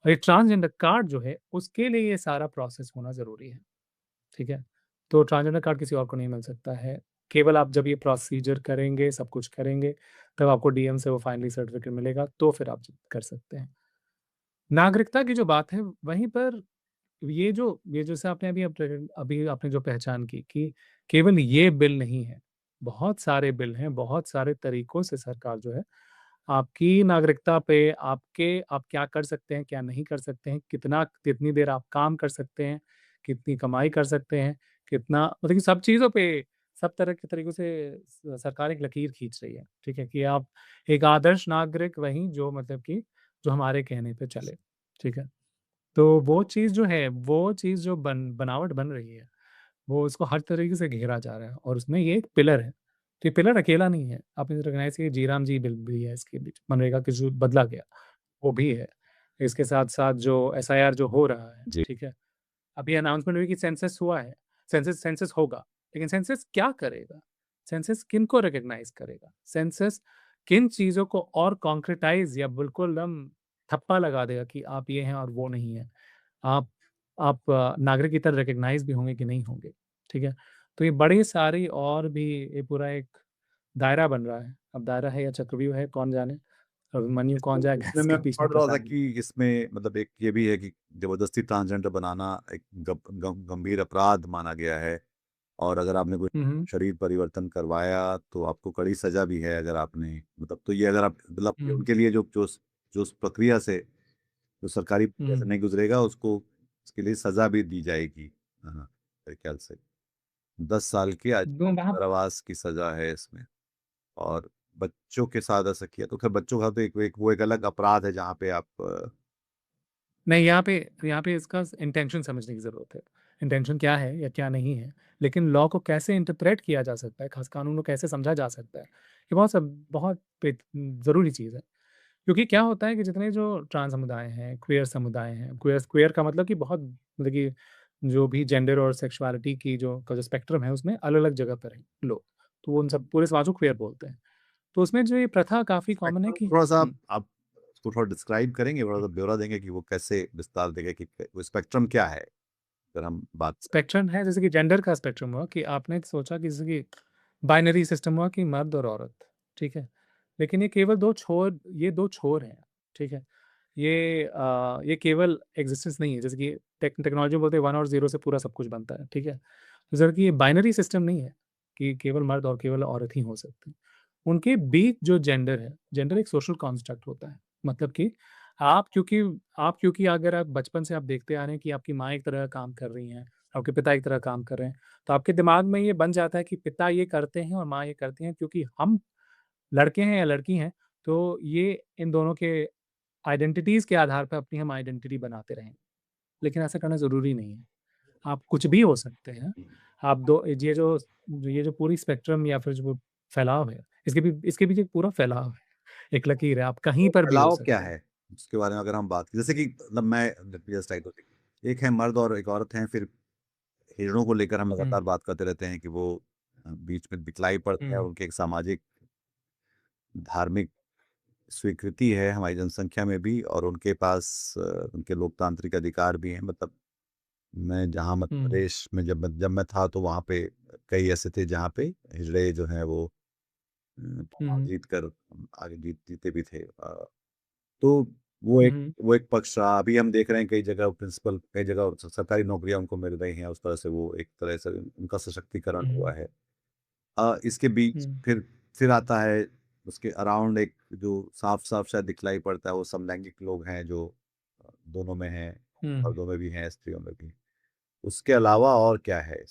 और ये ट्रांसजेंडर कार्ड जो है, उसके लिए ये सारा प्रोसेस होना ज़रूरी है, ठीक है? तो ट्रांसजेंडर कार्ड किसी और को नहीं मिल सकता है। केवल आप जब ये प्रोसीजर करेंगे, सब कुछ करेंगे, तब आपको डीएम से वो फाइनली सर्टिफ़िकेट मिलेगा, तो फिर आप कर सकते हैं। नागरिकता की जो बात है, वहीं पर ये जैसे आपने अभी आपने जो पहचान की कि केवल ये बिल नहीं है, बहुत सारे बिल हैं, बहुत सारे तरीकों से सरकार जो है, आपकी नागरिकता पे आप क्या कर सकते हैं, क्या नहीं कर सकते हैं, कितनी देर आप काम कर सकते हैं, कितनी कमाई कर सकते हैं, कितना मतलब कि सब चीज़ों पे, सब तरह के तरीकों से सरकार एक लकीर खींच रही है, ठीक है? कि आप एक आदर्श नागरिक वहीं जो मतलब कि जो हमारे कहने पे चले, ठीक है? तो वो चीज़ जो है, वो चीज़ जो बनावट बन रही है, वो उसको हर तरीके से घेरा जा रहा है और उसमें ये एक पिलर है। तो ये पिलर अकेला नहीं है। आपने रिकॉग्नाइज़ किया जी राम जी बिल भी है इसके बीच, मनरेगा के जो बदला गया, वो भी है। इसके साथ-साथ जो एसआईआर जो हो रहा है, जी। ठीक है? अभी अनाउंसमेंट हुई कि सेंसस हुआ है, सेंसस सेंसस होगा, लेकिन सेंसस क्या करेगा? सेंसस किनको रिकॉग्नाइज़ करेगा? सेंसस किन चीज़ों को और कॉन्क्रिटाइज़ या बिल्कुल एकदम ठप्पा लगा देगा कि आप ये हैं और वो नहीं हैं। आप नागरिक की तरह रिकॉग्नाइज़ भी होंगे कि नहीं होंगे, ठीक है? तो ये बड़ी सारी और भी ये पूरा एक दायरा बन रहा है। अब दायरा है या चक्रव्यूह है कौन जाने? अभिमन्यु कौन इसमें जाएगा इसमें इसके मैं बीच में पढ़ रहा पता था नहीं। कि इसमें मतलब एक ये भी है कि ज़बरदस्ती ट्रांसजेंडर बनाना एक गंभीर अपराध माना गया है और अगर आपने कोई हुँ, हुँ। शरीर परिवर्तन करवाया, तो आपको कड़ी सज़ा भी है अगर आपने मतलब तो ये अगर आप मतलब ये हुँ, उनके लिए जो उस प्रक्रिया से जो सरकारी प्रक्रिया से हुँ। नहीं गुज़रेगा, उसको उसके लिए सज़ा भी दी जाएगी। हाँ, मेरे ख्याल से 10 साल की दो वहाँ कारावास की सज़ा है इसमें और बच्चों के साथ ऐसा किया तो ख़ैर बच्चों का तो एक अलग अपराध है जहाँ पे आप नहीं, यहाँ पे इसका इंटेंशन समझने की ज़रूरत है। इंटेंशन क्या है या क्या नहीं है? लेकिन लॉ को कैसे इंटरप्रेट किया जा सकता है, खास कानून को कैसे समझा जा सकता है, ये बहुत ज़रूरी चीज़ है। क्योंकि क्या होता है कि जितने जो ट्रांस समुदाय हैं, क्वेयर समुदाय हैं, क्वेयर क्वेयर का मतलब कि बहुत मतलब कि जो भी जेंडर और सेक्सुअलिटी की जो स्पेक्ट्रम है, उसमें अलग-अलग जगह पर हैं लोग। तो वो उन सब पूरे समाज को क्वेयर बोलते हैं। तो उसमें जो ये प्रथा काफ़ी कॉमन है स्पेक्ट्रम कि थोड़ा-सा हुँ, आप उसको थोड़ा डिस्क्राइब करेंगे, थोड़ा-सा ब्यौरा देंगे कि वो कैसे विस्तार देंगे कि वो स्पेक्ट्रम क्या है? अगर हम बात करें। स्पेक्ट्रम है जैसे कि जेंडर का स्पेक्ट्रम हुआ कि आपने सोचा कि जैसे कि बाइनरी सिस्टम हुआ कि मर्द और औरत, ठीक है? लेकिन ये केवल 2 छोर हैं, ठीक है? ये केवल एग्जिस्टेंस नहीं है, जैसे कि टेक्नोलॉजी में बोलते हैं 1 और 0 से पूरा सब कुछ बनता है, ठीक है? तो ज़रा कि ये बाइनरी सिस्टम नहीं है कि केवल मर्द और केवल औरत ही हो सकते हैं। उनके बीच जो जेंडर है, जेंडर एक सोशल कॉन्स्ट्रक्ट होता है। मतलब कि आप क्योंकि क्योंकि अगर आप बचपन से आप देखते आ रहे हैं कि आपकी माँ एक तरह का काम कर रही हैं, आपके पिता एक तरह का काम कर रहे हैं, तो आपके दिमाग में ये बन जाता है कि पिता ये करते हैं और माँ ये करती हैं, क्योंकि हम लड़के हैं या लड़की हैं, तो ये इन दोनों के आइडेंटिटीज़ के आधार पे अपनी हम आइडेंटिटी बनाते रहेंगे। लेकिन ऐसा करना ज़रूरी नहीं है। आप कुछ भी हो सकते हैं। आप दो ये जो पूरी स्पेक्ट्रम या फिर जो फैलाव है, इसके पीछे एक पूरा फैलाव है, एक लकीर है, आप कहीं वो पर भी हो फैलाव क्या सकते हैं। है? उसके बारे में अगर हम बात जैसे कि मतलब मैं जस्ट लाइक एक है मर्द और एक औरत हैं, फिर हिजड़ों को लेकर हम हुँ, लगातार बात करते रहते हैं कि वो बीच में दिखलाई पड़ते हैं, हुँ, उनकी एक सामाजिक, धार्मिक स्वीकृति है हमारी जनसंख्या में भी और उनके पास उनके लोकतांत्रिक अधिकार भी हैं। मतलब मैं जहाँ मध्य हुँ, प्रदेश में जब मैं था तो वहाँ पे कई ऐसे थे जहाँ पे हिजड़े जो हैं वो चुनाव हुँ, जीत कर आगे जीते भी थे। तो वो हुँ, एक हुँ, वो एक पक्ष रहा। अभी हम देख रहे हैं कई जगह प्रिंसिपल, कई जगह सरकारी नौकरियाँ उनको मिल रही हैं, उस तरह से वो एक तरह से उनका सशक्तिकरण हुआ हुँ, है। इसके बीच हुँ, फिर आता है उसके अराउंड एक जो साफ-साफ शायद दिखलाई पड़ता है, वो समलैंगिक लोग हैं जो दोनों में हैं, हुँ। मर्दों में भी हैं, स्त्रियों में भी। उसके अलावा और क्या है?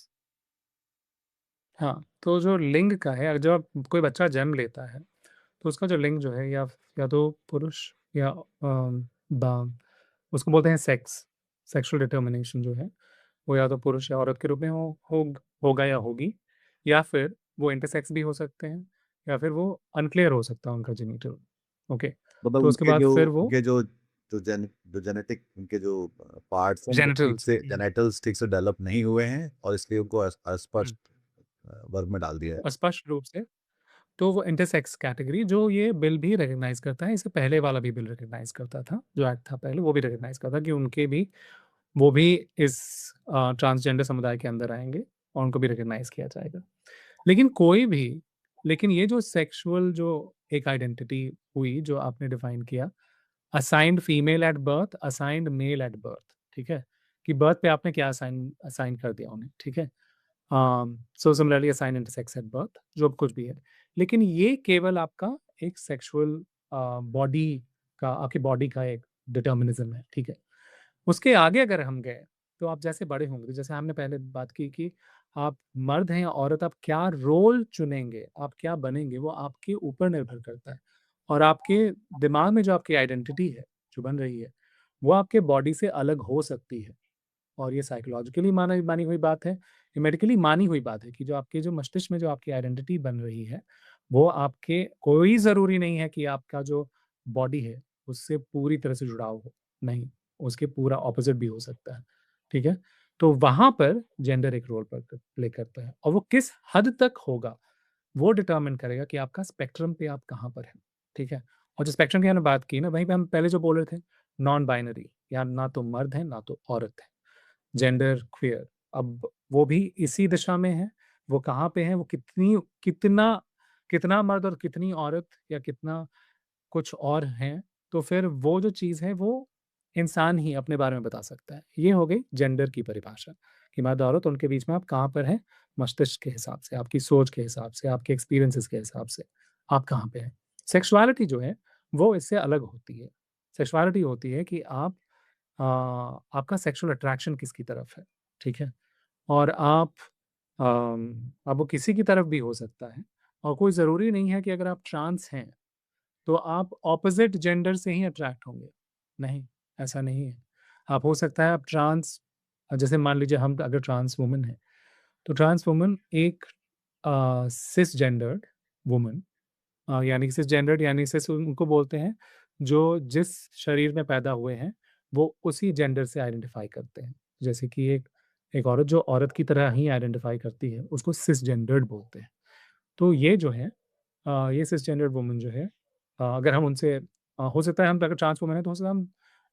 हाँ, तो जो लिंग का है, जब कोई बच्चा जन्म लेता है, तो उसका जो लिंग जो है या तो पुरुष या बा उसको बोलते हैं सेक्स, सेक्सुअल डिटर्मिनेशन जो है, वो या तो पुरुष या औरत के रूप में होगा या होगी, या फिर वो इंटरसेक्स भी हो सकते हैं, या फिर वो अनक्लियर हो सकता है उनका जेनिटल। ओके, मतलब तो उसके बाद फिर वो जो जेनेटिक उनके जो पार्ट्स हैं वो ठीक जेनिटल्स। से जेनिटल्स ठीक से डेवलप नहीं हुए हैं और इसलिए उनको हुँ, अस्पष्ट वर्ग में डाल दिया है। स्पष्ट रूप से तो वो इंटरसेक्स कैटेगरी जो ये बिल भी रिकॉग्नाइज़ करता है, इससे पहले वाला भी बिल रिकॉग्नाइज़ करता था, जो एक्ट था पहले वो भी रिकॉग्नाइज़ करता कि उनके भी वो भी इस ट्रांसजेंडर समुदाय के अंदर आएँगे और उनको भी रिकॉग्नाइज़ किया जाएगा। लेकिन कोई भी लेकिन ये जो सेक्सुअल जो एक आइडेंटिटी हुई जो आपने डिफाइन किया, assigned female at birth, assigned male at birth, ठीक है? कि बर्थ पे आपने क्या असाइन असाइन कर दिया उन्हें, ठीक है? So similarly assign intersex at birth, जो कुछ भी है। लेकिन ये केवल आपका एक सेक्सुअल बॉडी का आपकी बॉडी का एक डिटर्मिनिज़्म है, ठीक है? उसके आगे अगर हम गए, तो आप जैसे बड़े होंगे, तो जैसे हमने पहले बात की कि आप मर्द हैं या औरत, आप क्या रोल चुनेंगे, आप क्या बनेंगे, वो आपके ऊपर निर्भर करता है। और आपके दिमाग में जो आपकी आइडेंटिटी है, जो बन रही है, वो आपके बॉडी से अलग हो सकती है। और ये साइकोलॉजिकली माना मानी हुई बात है, ये मेडिकली मानी हुई बात है कि जो आपके जो मस्तिष्क में जो आपकी आइडेंटिटी बन रही है, वो आपके कोई ज़रूरी नहीं है कि आपका जो बॉडी है, उससे पूरी तरह से जुड़ाव हो। नहीं, उसके पूरा ऑपोज़िट भी हो सकता है, ठीक है? तो वहाँ पर जेंडर एक रोल प्ले करता है और वो किस हद तक होगा, वो डिटरमाइन करेगा कि आपका स्पेक्ट्रम पे आप कहाँ पर हैं, ठीक है? और जो स्पेक्ट्रम की हमने बात की ना, वहीं पे हम पहले जो बोल रहे थे, नॉन बाइनरी या ना तो मर्द है, ना तो औरत है। जेंडर क्वियर, अब वो भी इसी दिशा में है। वो कहाँ पे है, वो कितना कितना मर्द और कितनी औरत या कितना कुछ और हैं, तो फिर वो जो चीज़ है वो इंसान ही अपने बारे में बता सकता है। ये हो गई जेंडर की परिभाषा कि मर्द औरत उनके बीच में आप कहाँ पर हैं, मस्तिष्क के हिसाब से, आपकी सोच के हिसाब से, आपके एक्सपीरियंसेस के हिसाब से, आप कहाँ पे हैं। सेक्सुअलिटी जो है, वो इससे अलग होती है। सेक्सुअलिटी होती है कि आपका सेक्सुअल अट्रैक्शन किसकी तरफ है, ठीक है? और अब वो किसी की तरफ भी हो सकता है और कोई ज़रूरी नहीं है कि अगर आप ट्रांस हैं, तो आप ऑपोज़िट जेंडर से ही अट्रैक्ट होंगे। नहीं, ऐसा नहीं है। आप हो सकता है आप ट्रांस जैसे मान लीजिए हम अगर ट्रांस वुमन हैं, तो ट्रांस वुमन एक सिसजेंडर्ड वुमन यानी सिसजेंडर्ड यानी सिस उनको बोलते हैं, जो जिस शरीर में पैदा हुए हैं, वो उसी जेंडर से आइडेंटिफ़ाई करते हैं। जैसे कि एक औरत जो औरत की तरह ही आइडेंटिफ़ाई करती है, उसको सिसजेंडर्ड बोलते हैं। तो ये जो है ये सिसजेंडर्ड वुमन जो है अगर हम उनसे हो सकता है हम अगर ट्रांस वुमन है, तो हो सकता है हम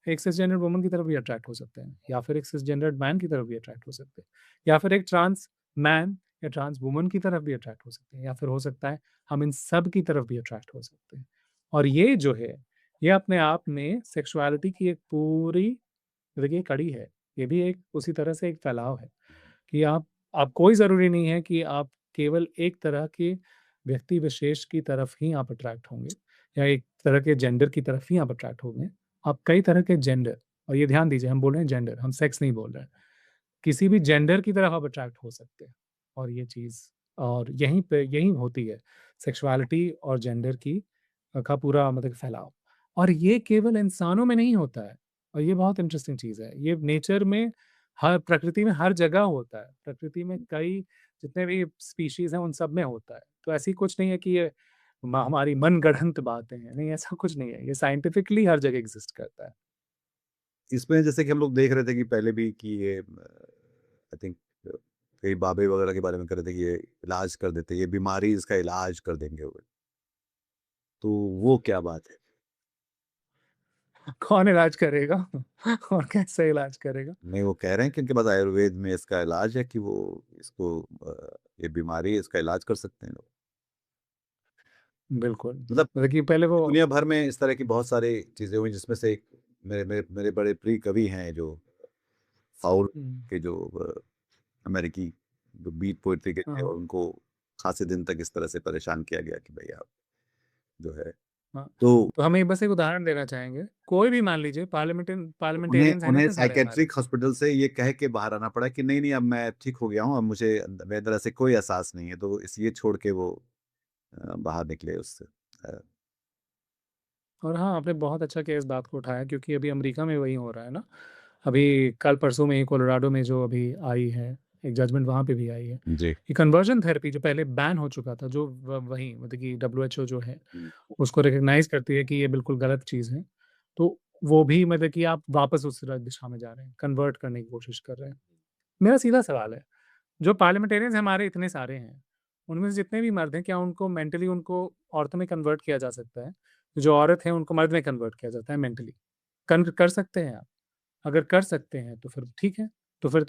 एक सिसजेंडर्ड वुमन की तरफ भी अट्रैक्ट हो सकते हैं या फिर एक सिसजेंडर्ड मैन की तरफ भी अट्रैक्ट हो सकते हैं या फिर एक ट्रांस मैन या ट्रांस वुमन की तरफ भी अट्रैक्ट हो सकते हैं या फिर हो सकता है हम इन सब की तरफ भी अट्रैक्ट हो सकते हैं। और ये जो है, ये अपने आप में सेक्सुअलिटी की एक पूरी, देखिए, कड़ी है। ये भी एक उसी तरह से एक फैलाव है कि आप कोई ज़रूरी नहीं है कि आप केवल एक तरह के व्यक्ति विशेष की तरफ ही आप अट्रैक्ट होंगे या एक तरह के जेंडर की तरफ ही आप अट्रैक्ट होंगे। आप कई तरह के जेंडर, और ये ध्यान दीजिए हम बोल रहे हैं जेंडर, हम सेक्स नहीं बोल रहे हैं। किसी भी जेंडर की तरफ आप अट्रैक्ट हो सकते हैं, और ये चीज़, और यहीं पे यही होती है सेक्सुअलिटी और जेंडर की का पूरा मतलब फैलाव। और ये केवल इंसानों में नहीं होता है, और ये बहुत इंटरेस्टिंग चीज़ है। ये नेचर में, हर प्रकृति में हर जगह होता है। प्रकृति में कई जितने भी स्पीशीज़ हैं उन सब में होता है। तो ऐसी कुछ नहीं है कि ये हमारी मनगढ़ंत बातें हैं, नहीं, ऐसा कुछ नहीं है। ये साइंटिफिकली हर जगह एग्ज़िस्ट करता है। इसमें जैसे कि हम लोग देख रहे थे कि पहले भी कि ये आई थिंक कई बाबे वगैरह के बारे में कर रहे थे कि ये इलाज कर देते, ये बीमारी इसका इलाज कर देंगे वो। तो वो क्या बात है? कौन इलाज करेगा और कैसे इलाज करेगा? नहीं, वो कह रहे हैं कि उनके पास आयुर्वेद में इसका इलाज है कि वो इसको ये बीमारी है, इसका इलाज कर सकते हैं लोग। बिल्कुल। मतलब मतलब कि पहले वो दुनिया भर में इस तरह की बहुत सारी चीज़ें हुई जिसमें से एक मेरे बड़े प्रिय कवि हैं जो फाउल हुँ, के जो अमेरिकी जो बीट पोएट्री के थे हाँ, और उनको खासे दिन तक इस तरह से परेशान किया गया कि भई आप जो है हाँ। तो तो हम एक बस एक उदाहरण देना चाहेंगे। कोई भी मान लीजिए उन्हें पार्लियामेटेरियंस हैं ना उन्हें इतने सारे हमारे। साइकियाट्रिक हॉस्पिटल से ये कह के बाहर आना पड़ा कि नहीं, नहीं अब मैं ठीक हो गया हूँ, अब मुझे मेरे अंदर ऐसे कोई एहसास नहीं है, तो इस ये छोड़ के वो बाहर निकले उससे। और हाँ, आपने बहुत अच्छा किया इस बात को उठाया, क्योंकि अभी अमेरिका में वही हो रहा है ना। अभी कल-परसों में ही कोलोराडो में जो अभी आई है, एक जजमेंट वहाँ पे भी आई है। जी। ये कन्वर्जन थेरेपी जो पहले बैन हो चुका था, जो वही मतलब कि डब्ल्यूएचओ जो है, हुँ। उसको रिकॉग्नाइज़ करती है कि ये बिल्कुल गलत चीज़ है। तो वो भी मतलब कि आप वापस उस दिशा में जा रहे हैं, कन्वर्ट करने की कोशिश कर रहे हैं। मेरा सीधा सवाल है, जो पार्लियामेटेरियंस हमारे इतने सारे हैं, उनमें से जितने भी मर्द हैं, क्या उनको मेंटली उनको औरतों में कन्वर्ट किया जा सकता है? जो औरत है, उनको मर्द में कन्वर्ट किया जाता है मेंटली। कन कर सकते हैं आप? अगर कर सकते हैं, तो फिर ठीक है। तो फिर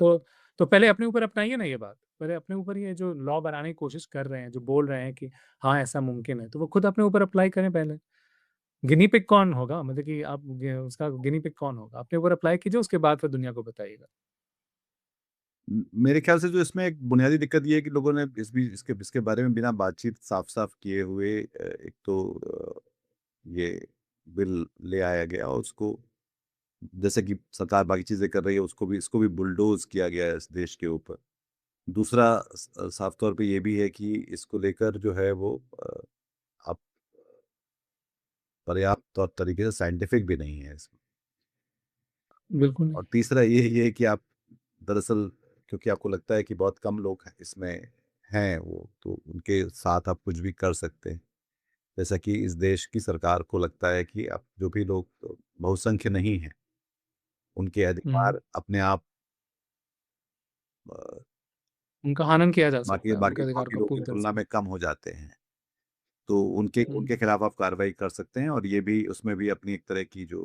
तो पहले अपने ऊपर अपनाइए ना ये बात। पहले अपने ऊपर ये जो लॉ बनाने की कोशिश कर रहे हैं, जो बोल रहे हैं कि हाँ, ऐसा मुमकिन है, तो वो खुद अपने ऊपर अप्लाई करें पहले। गिनी पिग कौन होगा? मतलब कि आप ग उसका गिनी पिग कौन होगा? अपने ऊपर अप्लाई कीजिए, उसके बाद फिर दुनिया को बताइएगा। मेरे ख्याल से जो इसमें एक बुनियादी दिक्कत ये है कि लोगों ने इसके इसके बारे में बिना बातचीत साफ-साफ किए हुए एक तो ये बिल ले आया गया और उसको जैसे कि सरकार बाकी चीज़ें कर रही है उसको भी इसको भी बुलडोज़ किया गया है इस देश के ऊपर। दूसरा साफ तौर पे ये भी है कि इसको लेकर जो है वो अब पर्याप्त तौर तरीके से साइंटिफिक भी नहीं है इसमें। बिल्कुल नहीं। और तीसरा ये है कि आप दरअसल क्योंकि आपको लगता है कि बहुत कम लोग हैं इसमें हैं वो, तो उनके साथ आप कुछ भी कर सकते हैं। जैसा कि इस देश की सरकार को लगता है कि अब जो भी लोग बहुसंख्य नहीं हैं, उनके हुँ, हुँ। अधिकार अपने आप अ, उनका हनन किया जा बाकी सकता है, बाकी उनके अधिकार बाकी का लोगों की पूरी तरह तुलना से। में कम हो जाते हैं। तो उनके हुँ, उनके खिलाफ आप कार्रवाई कर सकते हैं और ये भी उसमें भी अपनी एक तरह की जो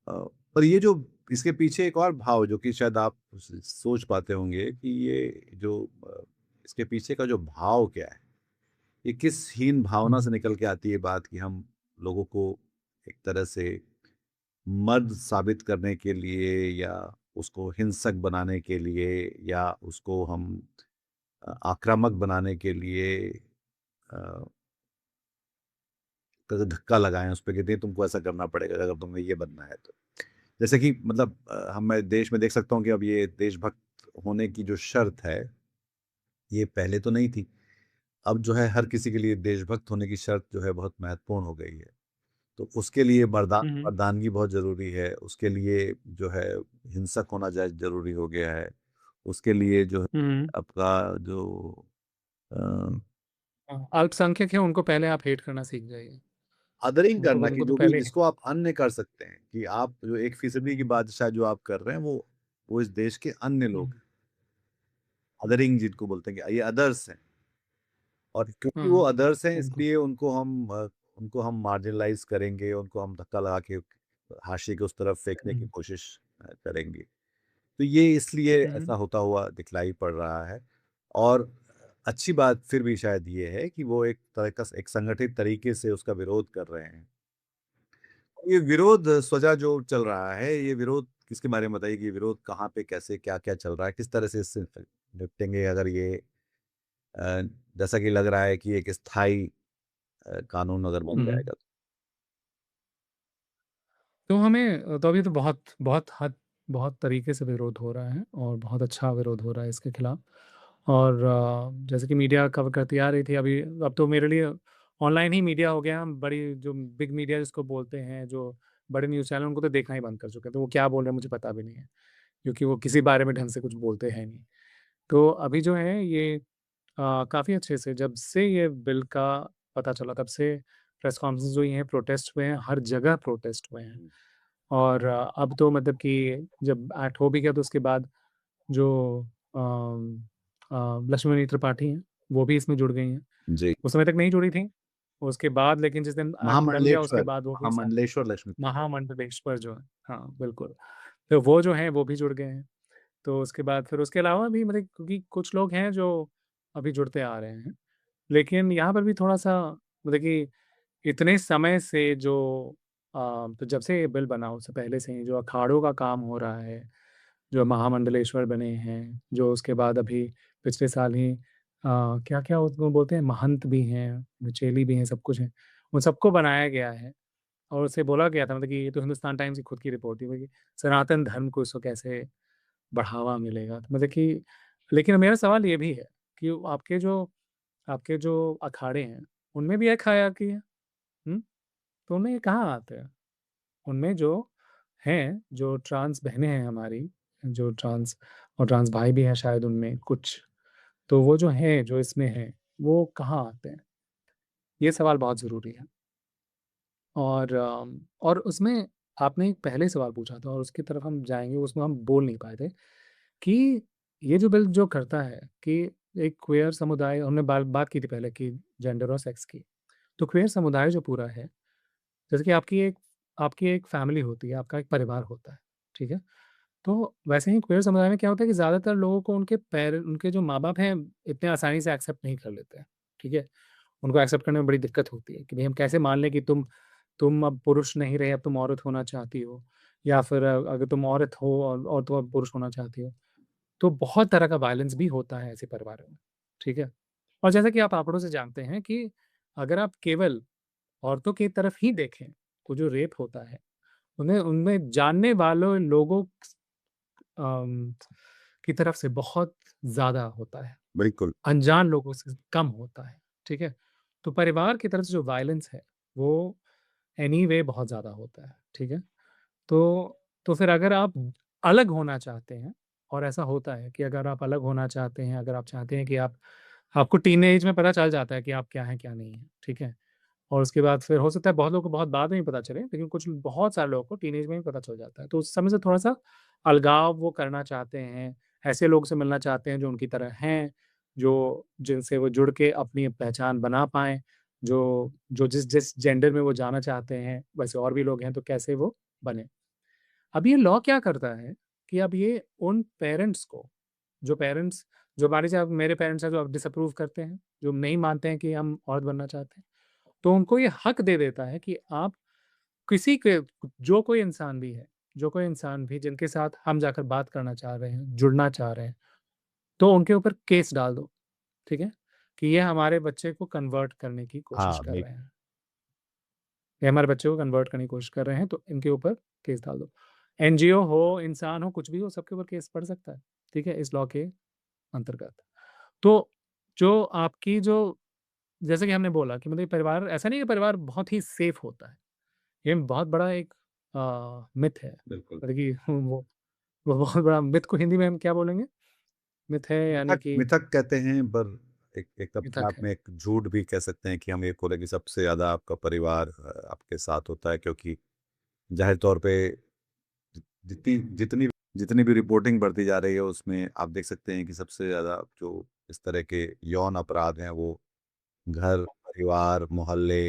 अ, पर ये जो इसके पीछे एक और भाव जो कि शायद आप सोच पाते होंगे कि ये जो इसके पीछे का जो भाव क्या है? ये किस हीन भावना से हुँ, निकल के आती है बात कि हम लोगों को एक तरह से मर्द साबित करने के लिए या उसको हिंसक बनाने के लिए या उसको हम आक्रामक बनाने के लिए अ, धक्का लगाएँ उस पे कि नहीं तुमको ऐसा करना पड़ेगा अगर तुम्हें ये बनना है तो। जैसे कि मतलब हम मैं देश में देख सकता हूँ कि अब ये देशभक्त होने की जो शर्त है, ये पहले तो नहीं थी। अब जो है हर किसी के लिए देशभक्त होने की शर्त जो है बहुत महत्वपूर्ण हो गई है। तो उसके लिए हुँ, हुँ, मर्दानगी बहुत ज़रूरी है, उसके लिए जो है हिंसक होना ज़रूरी हो गया है। उसके लिए जो है हुँ। आपका जो अ, हाँ, अल्पसंख्यक हैं, उनको पहले आप हेट करना सीख जाइए। अदरिंग करना कि उनको तो जो भी पहले ही। जिसको आप अन्य कर सकते हैं, कि आप जो 1% की हुँ, बादशाह जो आप कर रहे हैं वो इस देश के अन्य हुँ, लोग हैं। अदरिंग जिनको बोलते हैं कि ये अदर्स हैं और क्योंकि हाँ, वो हाँ, अदर्स हैं उनको। इसलिए उनको हम मार्जिनलाइज़ करेंगे, उनको हम धक्का लगा के हाशिए के उस तरफ फेंकने की हुँ, कोशिश करेंगे। तो ये इसलिए हुँ, ऐसा होता हुआ दिखलाई पड़ रहा है और अच्छी बात फिर भी शायद ये है कि वो एक तरह का एक संगठित तरीके से उसका विरोध कर रहे हैं। ये विरोध स्वजा जो चल रहा है, ये विरोध किसके बारे में बताइए कि ये विरोध कहाँ पे, कैसे, क्या-क्या चल रहा है? किस तरह से इससे निपटेंगे अगर ये अ, जैसा कि लग रहा है कि एक स्थायी कानून अगर बन हुँ, हुँ। जाएगा तो? तो हमें तो अभी तो बहुत तरीके से विरोध हो रहा है और बहुत अच्छा विरोध हो रहा है इसके खिलाफ। और जैसे कि मीडिया कवर करती आ रही थी अभी, अब तो मेरे लिए ऑनलाइन ही मीडिया हो गया। हम बड़ी जो बिग मीडिया जिसको बोलते हैं, जो बड़े न्यूज़ चैनल, उनको तो देखना ही बंद कर चुके हैं। तो वो क्या बोल रहे हैं मुझे पता भी नहीं है, क्योंकि वो किसी बारे में ढंग से कुछ बोलते हैं नहीं। तो अभी जो है ये काफ़ी अच्छे से जब से ये बिल का पता चला तब से प्रेस कॉन्फ्रेंस हुई हैं, प्रोटेस्ट हुए हैं, हर जगह प्रोटेस्ट हुए हैं। हुँ। और अब तो मतलब कि जब एक्ट हो भी गया तो उसके बाद जो अम, लक्ष्मणी त्रिपाठी हैं, वो भी इसमें जुड़ गई हैं। जी। उस समय तक नहीं जुड़ी थीं, उसके बाद लेकिन जिस दिन एक्ट बन गया उसके बाद वो भी साथ महामंडलेश्वर लक्ष्मी। महामंडलेश्वर जो है, हाँ, बिल्कुल। तो वो जो हैं वो भी जुड़ गए हैं। तो उसके बाद फिर उसके अलावा भी मतलब क्योंकि कुछ लोग हैं जो अभी जुड़ते आ रहे हैं। लेकिन यहाँ पर भी थोड़ा-सा मतलब कि इतने समय से जो तो जब से ये बिल बना उससे पहले से ही जो अखाड़ों का काम हो रहा है, जो महामंडलेश्वर बने हैं, जो उसके बाद अभी पिछले साल ही क्या-क्या उसको बोलते हैं, महंत भी हैं, चेली भी हैं, सब कुछ है। उन सबको बनाया गया है और उसे बोला गया था मतलब कि ये तो हिंदुस्तान टाइम्स की खुद की रिपोर्ट थी कि सनातन धर्म को इसको कैसे बढ़ावा मिलेगा। तो मतलब कि लेकिन मेरा सवाल ये भी है कि आपके जो अखाड़े हैं, उनमें भी एक हायरार्की है। हुँ? तो उनमें ये कहाँ आते हैं? उनमें जो हैं, जो ट्रांस बहनें हैं हमारी, जो ट्रांस और ट्रांस भाई भी हैं शायद उनमें कुछ, तो वो जो हैं, जो इसमें हैं, वो कहाँ आते हैं? ये सवाल बहुत ज़रूरी है। और उसमें आपने एक पहले सवाल पूछा था और उसकी तरफ हम जाएँगे, उसमें हम बोल नहीं पाए थे कि ये जो बिल जो करता है कि एक क्वेयर समुदाय, हमने बात की थी पहले कि जेंडर और सेक्स की। तो क्वेयर समुदाय जो पूरा है, जैसे कि आपकी एक फैमिली होती है, आपका एक परिवार होता है, ठीक है? तो वैसे ही क्वेयर समुदाय में क्या होता है कि ज़्यादातर लोगों को उनके जो माँ-बाप हैं, इतने आसानी से एक्सेप्ट नहीं कर लेते हैं, ठीक है? उनको एक्सेप्ट करने में बड़ी दिक्कत होती है कि भई हम कैसे मान लें कि तुम अब पुरुष नहीं रहे, अब तुम औरत होना चाहती हो, या फिर अगर तुम औरत हो और तुम अब पुरुष होना चाहती हो। तो बहुत तरह का वायलेंस भी होता है ऐसे परिवारों में, ठीक है? और जैसा कि आप आंकड़ों से जानते हैं कि अगर आप केवल औरतों की तरफ ही देखें, तो जो रेप होता है, उन्हें उनमें जानने वालों लोगों अम, की तरफ से बहुत ज़्यादा होता है, बिल्कुल। अनजान लोगों से कम होता है, ठीक है? तो परिवार की तरफ से जो वायलेंस है, वो एनीवे बहुत ज़्यादा होता है, ठीक है? तो फिर अगर आप अलग होना चाहते हैं, और ऐसा होता है कि अगर आप अलग होना चाहते हैं, अगर आप चाहते हैं कि आपको टीनेज में पता चल जाता है कि आप क्या हैं, क्या नहीं हैं, ठीक है? और उसके बाद फिर हो सकता है बहुत लोगों को बहुत बाद में ही पता चले, लेकिन बहुत सारे लोगों को टीनेज में ही पता चल जाता है। तो उस समय से थोड़ा-सा अलगाव वो करना चाहते हैं, ऐसे लोग से मिलना चाहते हैं जो उनकी तरह हैं, जो जिनसे वो जुड़ के अपनी पहचान बना पाएँ, जो जो जिस जेंडर में वो जाना चाहते हैं, वैसे और भी लोग हैं, तो कैसे वो बने। अब ये लॉ क्या करता है कि अब ये उन पेरेंट्स को, जो पेरेंट्स जो मान लीजिए अब मेरे पेरेंट्स हैं जो अब डिसअप्रूव करते हैं, जो नहीं मानते हैं कि हम औरत बनना चाहते हैं, तो उनको ये हक दे देता है कि आप किसी के जो कोई इंसान भी है, जो कोई इंसान भी जिनके साथ हम जाकर बात करना चाह रहे हैं, जुड़ना चाह रहे हैं, तो उनके ऊपर केस डाल दो, ठीक है? कि ये हमारे बच्चे को कन्वर्ट करने की कोशिश हाँ, कर रहे हैं। ये हमारे बच्चे को कन्वर्ट करने की कोशिश कर रहे हैं, तो इनके ऊपर केस डाल दो। एनजीओ हो, इंसान हो, कुछ भी हो, सबके ऊपर केस पड़ सकता है, ठीक है? इस लॉ के अंतर्गत। तो जो आपकी जो जैसे कि हमने बोला कि मतलब ये परिवार ऐसा नहीं है कि परिवार बहुत ही सेफ होता है। ये बहुत बड़ा एक मिथ है। बिल्कुल। मतलब कि वो बहुत बड़ा मिथ को हिंदी में हम क्या बोलेंगे? मिथ है यानी मिथक कि मिथक कहते हैं, पर एक एक अपने मिथक आप है। में एक झूठ भी कह सकते हैं कि हम ये बोले कि सबसे ज़्यादा आपका परिवार आपके साथ होता है, क्योंकि ज़ाहिर तौर पे जितनी जितनी जितनी भी रिपोर्टिंग बढ़ती जा रही है उसमें आप देख सकते हैं कि सबसे ज़्यादा जो इस तरह के यौन अपराध हैं वो घर, परिवार, मोहल्ले,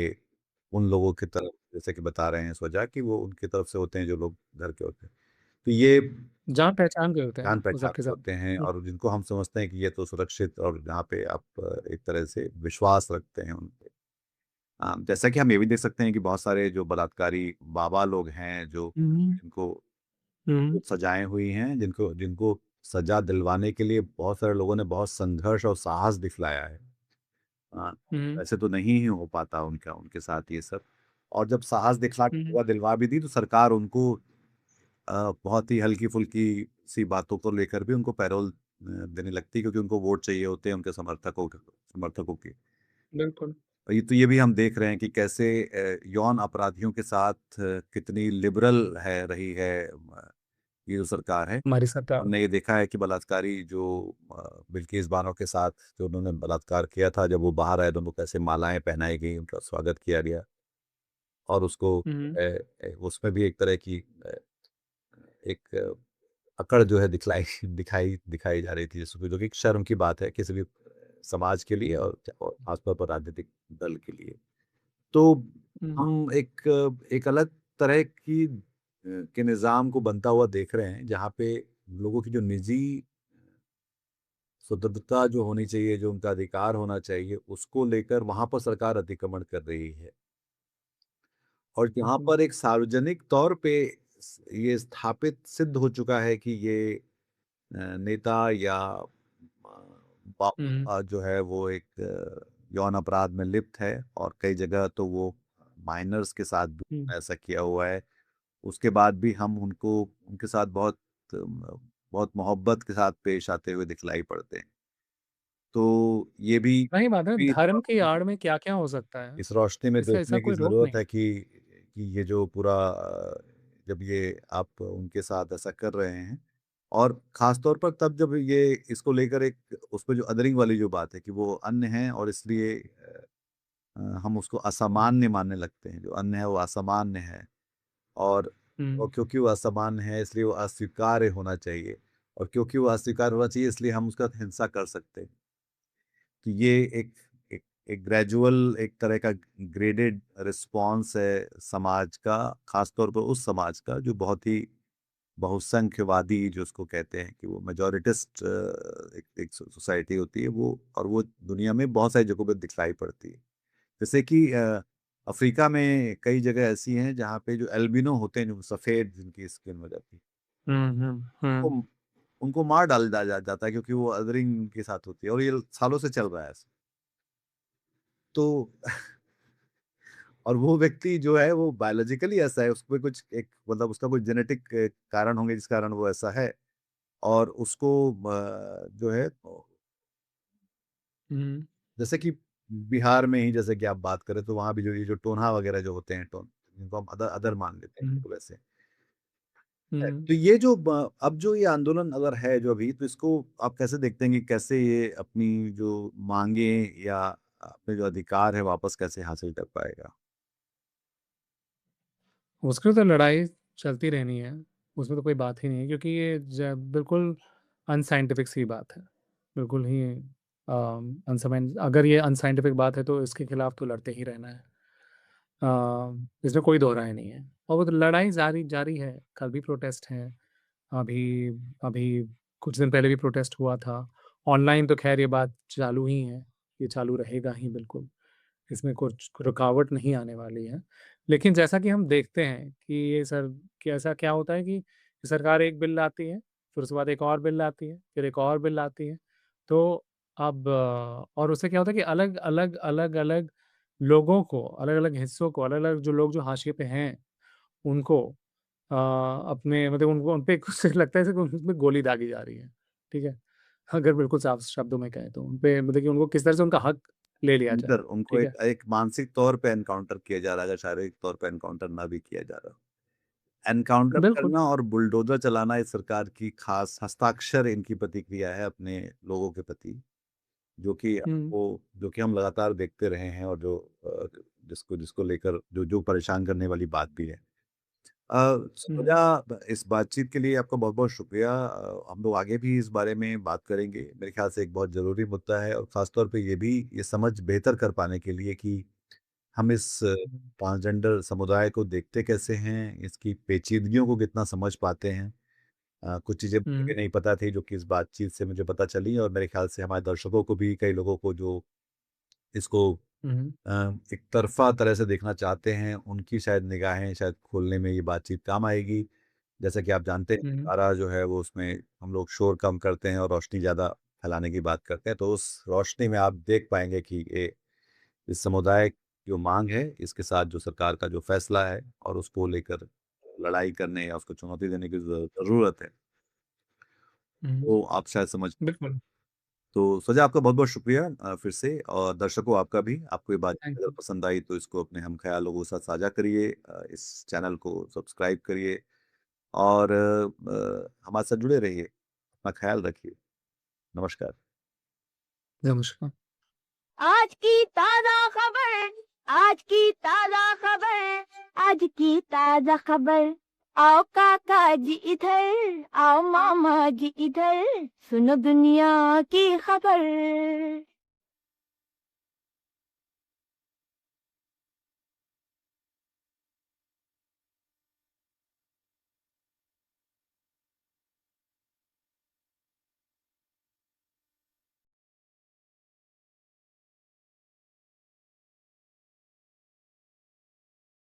उन लोगों की तरफ जैसे कि बता रहे हैं स्वजा कि वो उनकी तरफ से होते हैं जो लोग घर के होते हैं। तो ये जान-पहचान के होते हैं, वो जान-पहचान सबके के सब। होते हैं हुँ, और जिनको हम समझते हैं कि ये तो सुरक्षित और जहाँ पे आप एक तरह से विश्वास रखते हैं उन पे। जैसा कि हम ये भी देख सकते हैं कि बहुत सारे जो बलात्कारी बाबा लोग हैं, जो हुँ, जिनको हुँ, सजाएँ हुई हैं, जिनको जिनको सज़ा दिलवाने के लिए बहुत सारे लोगों ने बहुत संघर्ष और साहस दिखलाया है। हुँ, वैसे तो नहीं ही हो पाता उनके साथ ये सब। और जब साहस हुँ, दिलवा भी दी तो सरकार उनको बहुत ही हल्की-फुल्की सी बातों को लेकर भी उनको पैरोल देने लगती है, क्योंकि उनको वोट चाहिए होते हैं उनके समर्थकों के। बिल्कुल। और ये भी हम देख रहे हैं कि कैसे यौन अपराधियों के साथ कितनी लिबरल है रही है ये जो सरकार है। हमारी सरकार। हमने ये देखा है कि बलात्कारी जो बिल्किस बानो के साथ जो उन्होंने बलात्कार किया था, जब वो बाहर आए तो उनको कैसे मालाएँ पहनाई गई, उनका स्वागत किया गया और उसको हुँ, उसमें भी एक तरह की एक अकड़ जो है दिखलाई दिखाई दिखाई जा रही थी, जिसको जो कि एक शर्म की बात है किसी भी समाज के लिए और खासतौर पर राजनीतिक दल के लिए। तो हुँ, हम एक अलग तरह के निज़ाम को बनता हुआ देख रहे हैं, जहाँ पे लोगों की जो निजी स्वतंत्रता जो होनी चाहिए, जो उनका अधिकार होना चाहिए, उसको लेकर वहाँ पर सरकार अतिक्रमण कर रही है। और जहाँ बिल्कुल। पर एक सार्वजनिक तौर पे ये स्थापित सिद्ध हो चुका है कि ये नेता या हुँ, जो है वो एक यौन अपराध में लिप्त है और कई जगह तो वो माइनर्स के साथ भी हुँ। ऐसा किया हुआ है। उसके बाद भी हम उनको उनके साथ बहुत मोहब्बत के साथ पेश आते हुए दिखलाई पड़ते हैं। तो ये वही बात है, भी धर्म की आड़ में क्या-क्या हो सकता है, इस रोशनी में इसका ऐसा देखने की कोई रोक ज़रूरत नहीं। है कि ये जो पूरा जब ये आप उनके साथ ऐसा कर रहे हैं और ख़ास तौर पर तब जब ये इसको लेकर एक उसपे जो अदरिंग वाली जो बात है कि वो अन्य हैं और इसलिए हम उसको असामान्य मानने लगते हैं। जो अन्य है वो असामान्य है और हुँ, क्योंकि वो असामान्य है इसलिए वो अस्वीकार्य होना चाहिए और क्योंकि वो अस्वीकार्य होना चाहिए इसलिए हम उसका हिंसा कर सकते हैं। तो ये एक एक एक ग्रेजुअल एक तरह का ग्रेडेड रिस्पॉन्स है समाज का, खास तौर पर उस समाज का जो बहुत ही बहुसंख्यवादी जो उसको कहते हैं कि वो मेजॉरिटिस्ट एक एक सोसाइटी होती है वो, और वो दुनिया में बहुत सारी जगहों पे दिखलाई पड़ती है। जैसे कि अफ्रीका में कई जगह ऐसी हैं जहाँ पे जो एल्बिनो होते हैं, जो सफ़ेद जिनकी स्किन हो जाती है, हुँ, हुँ, उनको हुँ, उनको मार डाल जाता है क्योंकि वो अदरिंग के साथ होती है और ये सालों से चल रहा है ऐसे। तो और वो व्यक्ति जो है वो बायोलॉजिकली ऐसा है, उसपे कुछ एक मतलब उसका कोई जेनेटिक कारण होंगे जिस कारण वो ऐसा है और उसको जो है हुँ, जैसे कि बिहार में ही जैसे कि आप बात करें तो वहाँ भी जो ये जो टोनहा वगैरह जो होते हैं जिनको हम अदर अदर मान लेते हैं हुँ, तो वैसे हुँ। तो ये जो अब जो ये आंदोलन अगर है जो अभी, तो इसको आप कैसे देखते हैं कि कैसे ये अपनी जो मांगे या अपने जो अधिकार है वापस कैसे हासिल कर पाएगा? उसकी तो लड़ाई चलती रहनी है, उसमें तो कोई बात ही नहीं है क्योंकि ये बिल्कुल अनसाइंटिफिक सी बात है। बिल्कुल ही अनसमझ अगर ये अनसाइंटिफिक बात है तो इसके खिलाफ तो लड़ते ही रहना है। इसमें कोई दो राय नहीं है और वो तो लड़ाई जारी जारी है, कल भी प्रोटेस्ट है, अभी अभी कुछ दिन पहले भी प्रोटेस्ट हुआ था। ऑनलाइन तो ख़ैर ये बात चालू ही है, ये चालू रहेगा ही बिल्कुल। इसमें कुछ रुकावट नहीं आने वाली है। लेकिन जैसा कि हम देखते हैं कि ये सर कि ऐसा क्या होता है कि सरकार एक बिल लाती है, फिर उसके बाद एक और बिल लाती है, फिर एक और बिल लाती है। तो अब और उससे क्या होता है कि अलग-अलग, अलग-अलग लोगों को, अलग-अलग हिस्सों को, अलग-अलग जो लोग जो हाशिए पे हैं, उनको अपने मतलब उनको उन पे कुछ लगता है जैसे कि उनपे गोली दागी जा रही है। ठीक है? अगर बिल्कुल साफ शब्दों में कहें तो उन पे मतलब कि उनको किस तरह से उनका हक ले लिया जाए। उनको ठीक एक है? एक मानसिक तौर पे एनकाउंटर किया जा रहा है, अगर शारीरिक तौर पे एनकाउंटर ना भी किया जा रहा हो। एनकाउंटर बिल्कुल। करना और बुलडोज़र चलाना इस सरकार की खास हस्ताक्षर इनकी प्रतिक्रिया है अपने लोगों के प्रति, हुँ, जो कि हम लगातार देखते रहे हैं और जो जिसको जिसको लेकर जो जो परेशान करने वाली बात भी है। हुँ, सरोजा इस बातचीत के लिए आपका बहुत-बहुत शुक्रिया। हम लोग आगे भी इस बारे में बात करेंगे। मेरे ख्याल से एक बहुत ज़रूरी मुद्दा है और ख़ास तौर पे ये समझ बेहतर कर पाने के लिए कि हम इस हुँ, ट्रांसजेंडर समुदाय को देखते कैसे हैं, इसकी पेचीदगियों को कितना समझ पाते हैं। कुछ चीज़ें मुझे हुँ, भी नहीं पता थी जो कि इस बातचीत से मुझे पता चली और मेरे ख्याल से हमारे दर्शकों को भी, कई लोगों को जो इसको हुँ, हुँ। एक तरफ़ा तरह से देखना चाहते हैं, उनकी शायद निगाहें शायद खोलने में ये बातचीत काम आएगी। जैसा कि आप जानते हैं, हुँ, हुँ। तारा जो है वो उसमें हम लोग शोर कम करते हैं और रोशनी ज़्यादा फैलाने की बात करते हैं, तो उस रोशनी में आप देख पाएँगे कि ये इस समुदाय की जो माँग है, इसके साथ जो सरकार का जो फैसला है और उसको लेकर लड़ाई करने या उसको चुनौती देने की ज़रूरत है, हुँ, हुँ। वो आप शायद समझ। बिल्कुल, तो सजा आपका बहुत-बहुत शुक्रिया फिर से और दर्शकों आपका भी। आपको ये बातचीत थैंक अगर यू। पसंद आई तो इसको अपने हम-ख़याल लोगों के साथ साझा करिए, इस चैनल को सब्सक्राइब करिए और हमारे साथ जुड़े रहिए। अपना ख़्याल रखिए। नमस्कार। नमस्कार। आज की ताजा खबर, आज की ताजा खबर, आज की ताजा खबर। आओ काका जी इधर, आओ मामा जी इधर, सुनो दुनिया की खबर।